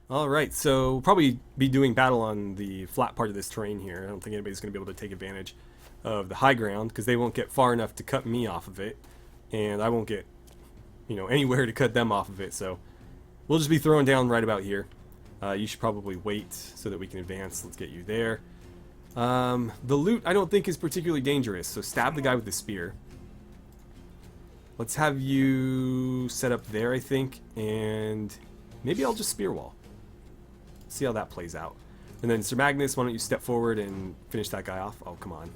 [SPEAKER 1] Alright, so we'll probably be doing battle on the flat part of this terrain here. I don't think anybody's going to be able to take advantage of the high ground, because they won't get far enough to cut me off of it. And I won't get, anywhere to cut them off of it. So we'll just be throwing down right about here. You should probably wait so that we can advance. Let's get you there. The loot I don't think is particularly dangerous, so stab the guy with the spear. Let's have you set up there, I think, and maybe I'll just spear wall. See how that plays out. And then Sir Magnus, why don't you step forward and finish that guy off? Oh, come on.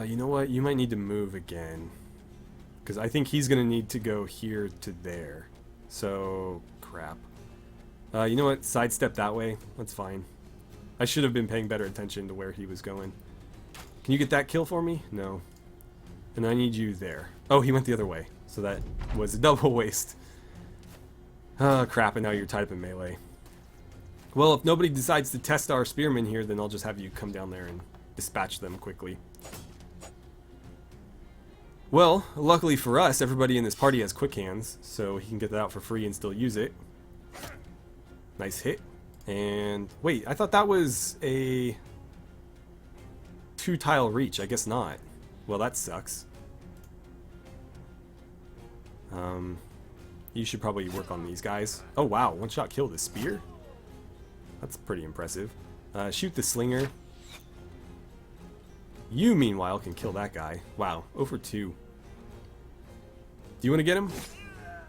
[SPEAKER 1] You know what? You might need to move again, because I think he's going to need to go here to there. So, crap. You know what? Sidestep that way. That's fine. I should have been paying better attention to where he was going. Can you get that kill for me? No. And I need you there. Oh, he went the other way. So that was a double waste. Oh, crap, and now you're tied up in melee. Well, if nobody decides to test our spearmen here, then I'll just have you come down there and dispatch them quickly. Well, luckily for us, everybody in this party has quick hands, so he can get that out for free and still use it. Nice hit. And wait, I thought that was a 2-tile reach. I guess not. Well, that sucks. You should probably work on these guys. Oh wow, one-shot kill with a spear? That's pretty impressive. Shoot the slinger. You, meanwhile, can kill that guy. Wow, 0 for 2. Do you want to get him?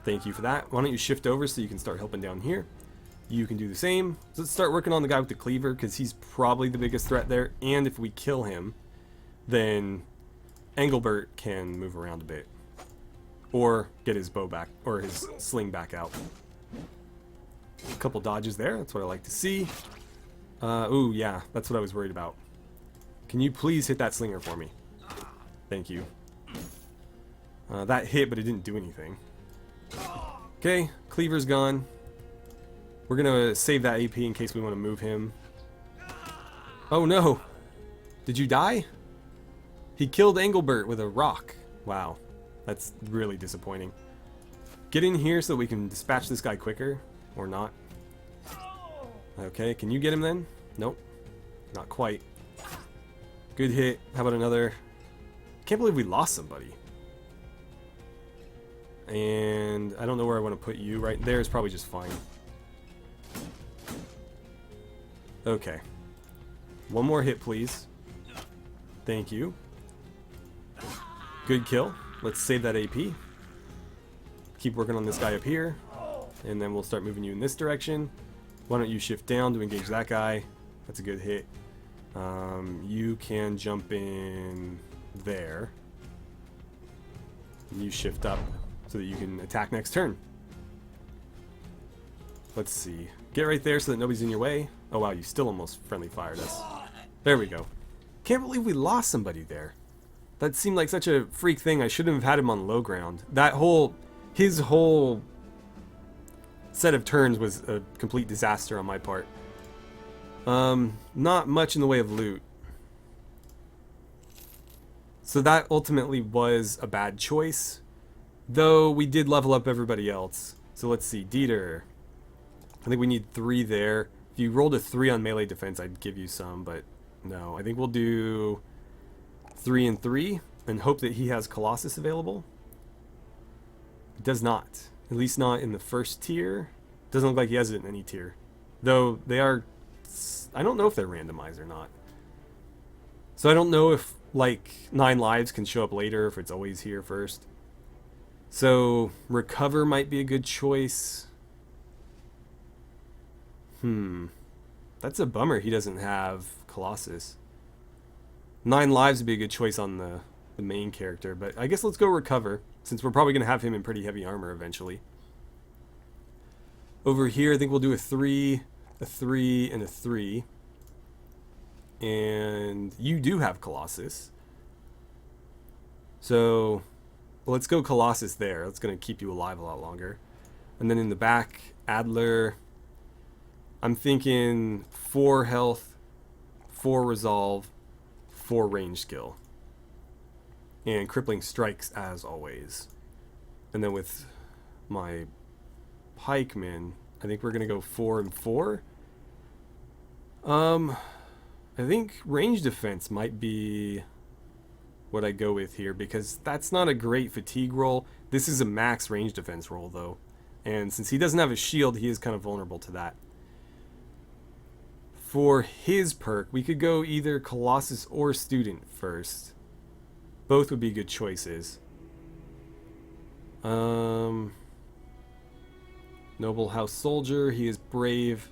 [SPEAKER 1] Thank you for that. Why don't you shift over so you can start helping down here? You can do the same. So let's start working on the guy with the cleaver, because he's probably the biggest threat there. And if we kill him, then Engelbert can move around a bit. Or get his bow back, or his sling back out. A couple dodges there, that's what I like to see. Ooh, yeah, that's what I was worried about. Can you please hit that slinger for me? Thank you. That hit, but it didn't do anything. Okay, cleaver's gone. We're gonna save that AP in case we want to move him. Oh no! Did you die? He killed Engelbert with a rock. Wow. That's really disappointing. Get in here so we can dispatch this guy quicker. Or not. Okay, can you get him then? Nope. Not quite. Good hit. How about another? Can't believe we lost somebody. And I don't know where I want to put you. Right there is probably just fine. Okay. One more hit, please. Thank you. Good kill. Let's save that AP. Keep working on this guy up here. And then we'll start moving you in this direction. Why don't you shift down to engage that guy? That's a good hit. You can jump in there. And you shift up so that you can attack next turn. Let's see. Get right there so that nobody's in your way. Oh wow, you still almost friendly fired us. There we go. Can't believe we lost somebody there. That seemed like such a freak thing. I shouldn't have had him on low ground. His whole set of turns was a complete disaster on my part. Not much in the way of loot. So that ultimately was a bad choice. Though we did level up everybody else. So let's see, Dieter. I think we need 3 there. If you rolled a 3 on melee defense, I'd give you some, but No, I think we'll do 3 and 3 and hope that he has Colossus available. It does not. At least not in the first tier. Doesn't look like he has it in any tier. Though they are... I don't know if they're randomized or not. So I don't know if, like, 9 lives can show up later, if it's always here first. So, Recover might be a good choice. That's a bummer he doesn't have Colossus. 9 lives would be a good choice on the main character, but I guess let's go Recover, since we're probably going to have him in pretty heavy armor eventually. Over here, I think we'll do a 3, a 3, and a 3. And you do have Colossus. So, let's go Colossus there. That's going to keep you alive a lot longer. And then in the back, Adler. I'm thinking 4 health, 4 resolve, 4 range skill. And crippling strikes as always. And then with my pikemen, I think we're going to go 4 and 4. I think range defense might be what I go with here, because that's not a great fatigue roll. This is a max range defense roll, though. And since he doesn't have a shield, he is kind of vulnerable to that. For his perk, we could go either Colossus or Student first. Both would be good choices. Noble House Soldier, he is brave.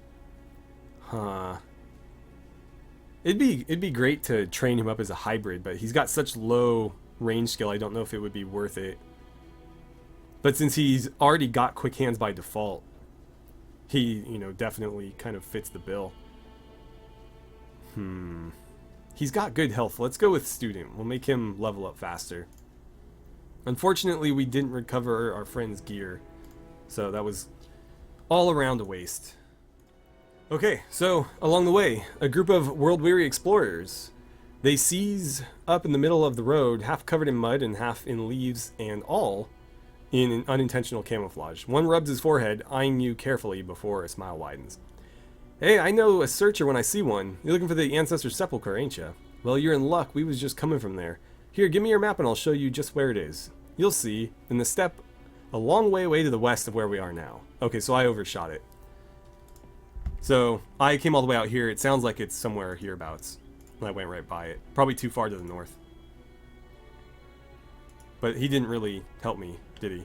[SPEAKER 1] It'd be great to train him up as a hybrid, but he's got such low range skill, I don't know if it would be worth it. But since he's already got quick hands by default, he, definitely kind of fits the bill. He's got good health. Let's go with Student. We'll make him level up faster. Unfortunately, we didn't recover our friend's gear, so that was all around a waste. Okay, so along the way, a group of world-weary explorers. They seize up in the middle of the road, half covered in mud and half in leaves, and all in an unintentional camouflage. One rubs his forehead, eyeing you carefully before a smile widens. Hey, I know a searcher when I see one. You're looking for the Ancestor's Sepulchre, ain't ya? Well, you're in luck. We was just coming from there. Here, give me your map and I'll show you just where it is. You'll see, in the steppe, a long way away to the west of where we are now. Okay, so I overshot it. So, I came all the way out here. It sounds like it's somewhere hereabouts. And I went right by it. Probably too far to the north. But he didn't really help me, did he?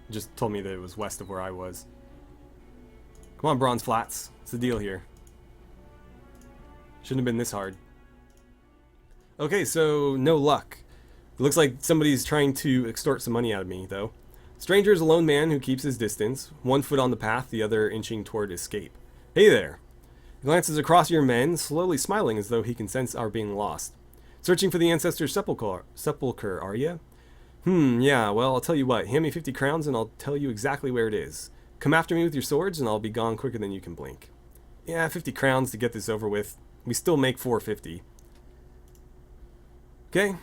[SPEAKER 1] Just told me that it was west of where I was. Come on, Bronze Flats. What's the deal here? Shouldn't have been this hard. Okay, so no luck. It looks like somebody's trying to extort some money out of me, though. Stranger is a lone man who keeps his distance, 1 foot on the path, the other inching toward escape. Hey there. He glances across your men, slowly smiling as though he can sense our being lost. Searching for the Ancestor's Sepulchre, are ya? Yeah, well, I'll tell you what. Hand me 50 crowns and I'll tell you exactly where it is. Come after me with your swords and I'll be gone quicker than you can blink. Yeah, 50 crowns to get this over with. We still make 450. Okay.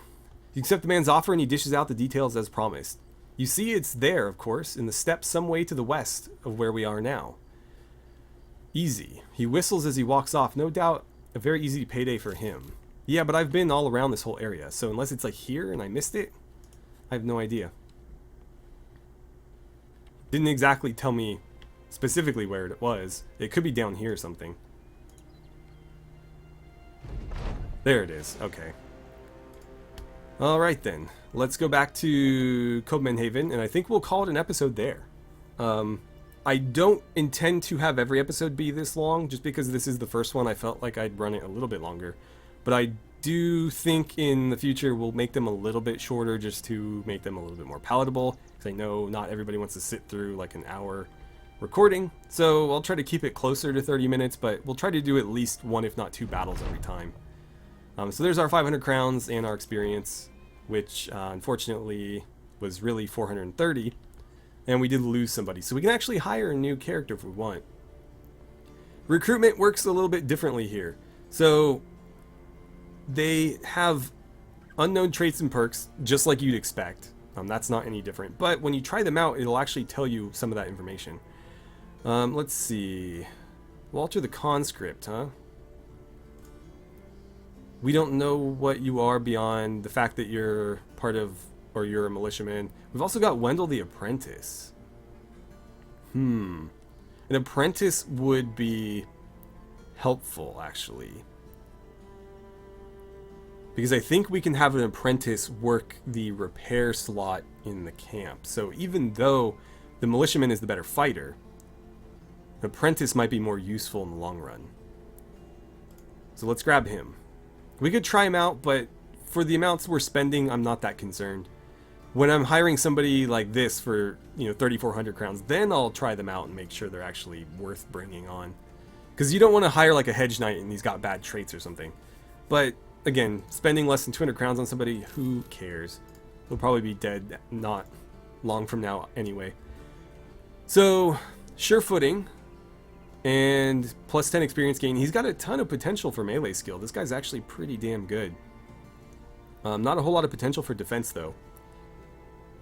[SPEAKER 1] You accept the man's offer and he dishes out the details as promised. You see it's there, of course, in the steppe some way to the west of where we are now. Easy. He whistles as he walks off. No doubt a very easy payday for him. Yeah, but I've been all around this whole area, so unless it's like here and I missed it, I have no idea. Didn't exactly tell me specifically where it was. It could be down here or something. There it is. Okay. Alright then. Let's go back to Copenhagen, and I think we'll call it an episode there. I don't intend to have every episode be this long, just because this is the first one. I felt like I'd run it a little bit longer. But I do think in the future we'll make them a little bit shorter, just to make them a little bit more palatable, because I know not everybody wants to sit through like an hour recording. So I'll try to keep it closer to 30 minutes, but we'll try to do at least 1 if not 2 battles every time. So there's our 500 crowns and our experience, which unfortunately was really 430. And we did lose somebody, so we can actually hire a new character if we want. Recruitment works a little bit differently here. So they have unknown traits and perks, just like you'd expect. That's not any different. But when you try them out, it'll actually tell you some of that information. Let's see. Walter the Conscript, huh? We don't know what you are beyond the fact that you're part of, or you're a militiaman. We've also got Wendell the Apprentice. An apprentice would be helpful, actually. Because I think we can have an apprentice work the repair slot in the camp. So even though the militiaman is the better fighter, an apprentice might be more useful in the long run. So let's grab him. We could try him out, but for the amounts we're spending, I'm not that concerned. When I'm hiring somebody like this for, 3,400 crowns, then I'll try them out and make sure they're actually worth bringing on. Because you don't want to hire like a hedge knight and he's got bad traits or something. But again, spending less than 200 crowns on somebody, who cares? He'll probably be dead not long from now anyway. So, sure footing and plus 10 experience gain. He's got a ton of potential for melee skill. This guy's actually pretty damn good. Not a whole lot of potential for defense though.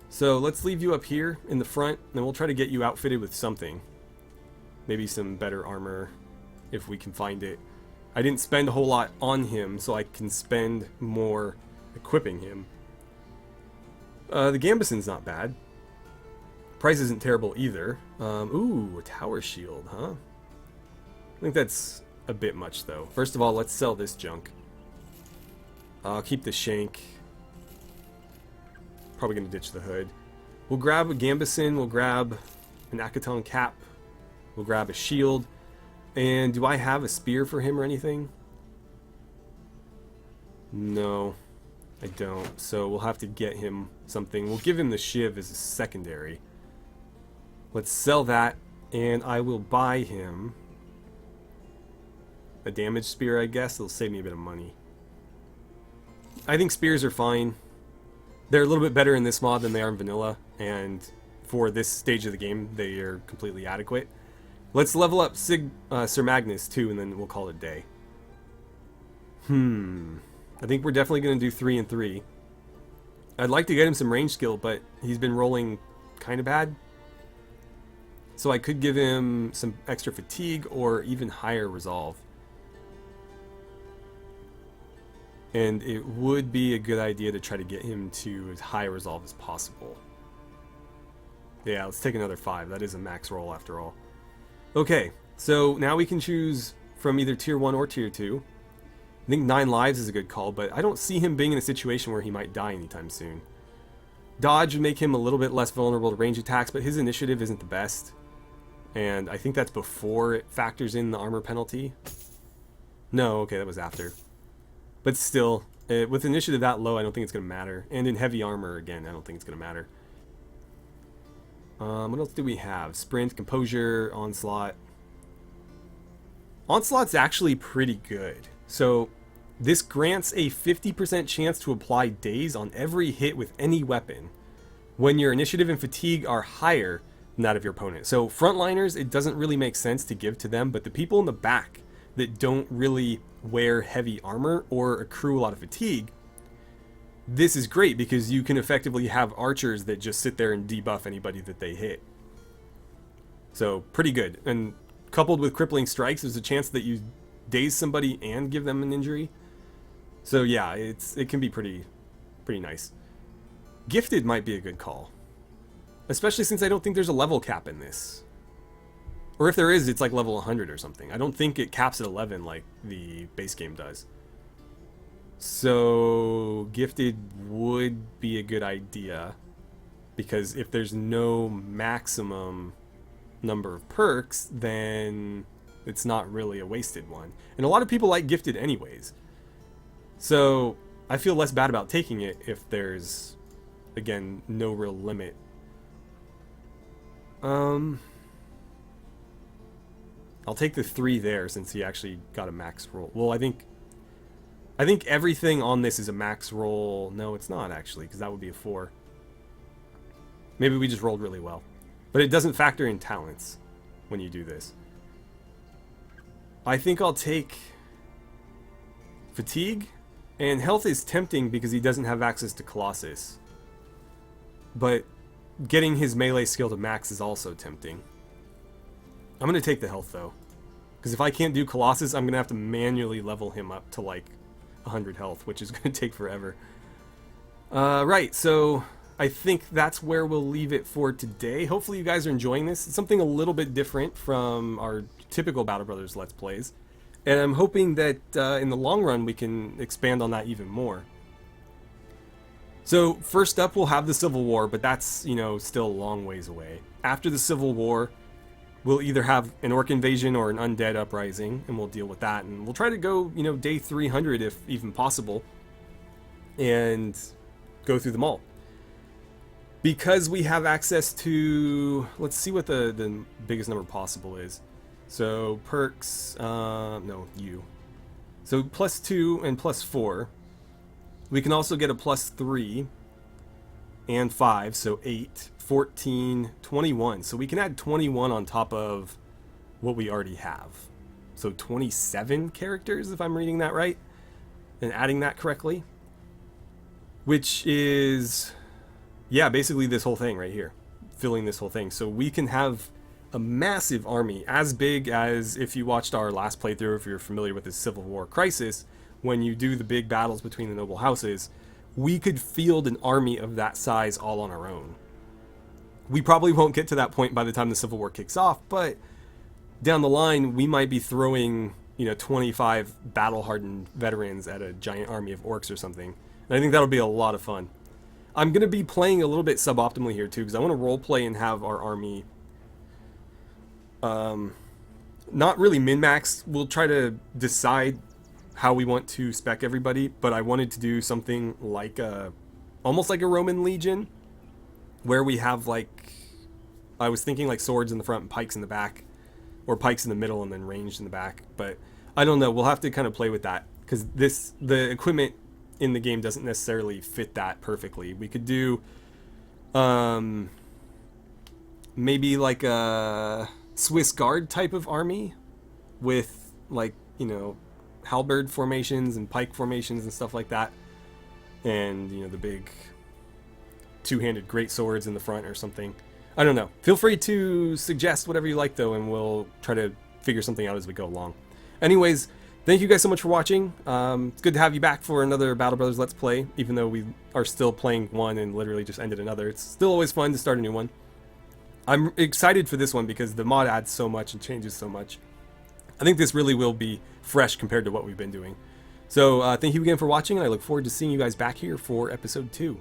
[SPEAKER 1] So let's leave you up here in the front, and we'll try to get you outfitted with something. Maybe some better armor, if we can find it. I didn't spend a whole lot on him, so I can spend more equipping him. The Gambeson's not bad. Price isn't terrible either. Ooh, a tower shield, huh? I think that's a bit much, though. First of all, let's sell this junk. I'll keep the shank. Probably going to ditch the hood. We'll grab a Gambeson. We'll grab an Akaton cap. We'll grab a shield. And do I have a spear for him or anything? No, I don't. So we'll have to get him something. We'll give him the shiv as a secondary. Let's sell that. And I will buy him a damage spear, I guess. It'll save me a bit of money. I think spears are fine. They're a little bit better in this mod than they are in vanilla, and for this stage of the game, they are completely adequate. Let's level up Sir Magnus too, and then we'll call it a day. I think we're definitely going to do 3 and 3. I'd like to get him some range skill, but he's been rolling kind of bad. So I could give him some extra fatigue or even higher resolve. And it would be a good idea to try to get him to as high resolve as possible. Yeah, let's take another 5. That is a max roll after all. Okay, so now we can choose from either tier 1 or tier 2. I think 9 lives is a good call, but I don't see him being in a situation where he might die anytime soon. Dodge would make him a little bit less vulnerable to range attacks, but his initiative isn't the best. And I think that's before it factors in the armor penalty. No, okay, that was after. But still, with initiative that low, I don't think it's going to matter. And in heavy armor, again, I don't think it's going to matter. What else do we have? Sprint, Composure, Onslaught. Onslaught's actually pretty good. So, this grants a 50% chance to apply daze on every hit with any weapon when your initiative and fatigue are higher than that of your opponent. So, frontliners, it doesn't really make sense to give to them, but the people in the back that don't really wear heavy armor or accrue a lot of fatigue, this is great because you can effectively have archers that just sit there and debuff anybody that they hit. So pretty good. And coupled with crippling strikes, there's a chance that you daze somebody and give them an injury. So yeah, it can be pretty nice. Gifted might be a good call, especially since I don't think there's a level cap in this. Or if there is, it's like level 100 or something. I don't think it caps at 11 like the base game does. So, Gifted would be a good idea. Because if there's no maximum number of perks, then it's not really a wasted one. And a lot of people like Gifted anyways. So, I feel less bad about taking it if there's, again, no real limit. I'll take the 3 there since he actually got a max roll. Well, I think everything on this is a max roll. No, it's not actually, because that would be a 4. Maybe we just rolled really well. But it doesn't factor in talents when you do this. I think I'll take fatigue, and health is tempting because he doesn't have access to Colossus. But getting his melee skill to max is also tempting. I'm going to take the health, though. Because if I can't do Colossus, I'm going to have to manually level him up to, like, 100 health, which is going to take forever. Right, so I think that's where we'll leave it for today. Hopefully you guys are enjoying this. It's something a little bit different from our typical Battle Brothers Let's Plays. And I'm hoping that in the long run we can expand on that even more. So first up we'll have the Civil War, but that's, you know, still a long ways away. After the Civil War, we'll either have an orc invasion or an undead uprising, and we'll deal with that. And we'll try to go, you know, day 300 if even possible, and go through them all. Because we have access to, let's see what the biggest number possible is. So perks, no, you. So +2 and +4. We can also get a +3 and 5, so 8, 14, 21. So we can add 21 on top of what we already have. So 27 characters, if I'm reading that right, and adding that correctly. Which is, yeah, basically this whole thing right here. Filling this whole thing. So we can have a massive army, as big as if you watched our last playthrough, if you're familiar with the Civil War Crisis, when you do the big battles between the noble houses, we could field an army of that size all on our own. We probably won't get to that point by the time the Civil War kicks off, but down the line we might be throwing, you know, 25 battle-hardened veterans at a giant army of orcs or something. And I think that'll be a lot of fun. I'm going to be playing a little bit suboptimally here too, because I want to roleplay and have our army not really min-max. We'll try to decide how we want to spec everybody, but I wanted to do something like almost like a Roman legion, where we have, like, I was thinking like swords in the front and pikes in the back, or pikes in the middle and then ranged in the back, but I don't know. We'll have to kind of play with that, because the equipment in the game doesn't necessarily fit that perfectly. We could do maybe like a Swiss Guard type of army with, like, you know, halberd formations and pike formations and stuff like that, and, you know, the big two-handed great swords in the front or something. I don't know. Feel free to suggest whatever you like though, and we'll try to figure something out as we go along. Anyways, thank you guys so much for watching. It's good to have you back for another Battle Brothers Let's Play, even though we are still playing one and literally just ended another. It's still always fun to start a new one. I'm excited for this one because the mod adds so much and changes so much. I think this really will be fresh compared to what we've been doing. So thank you again for watching, and I look forward to seeing you guys back here for episode 2.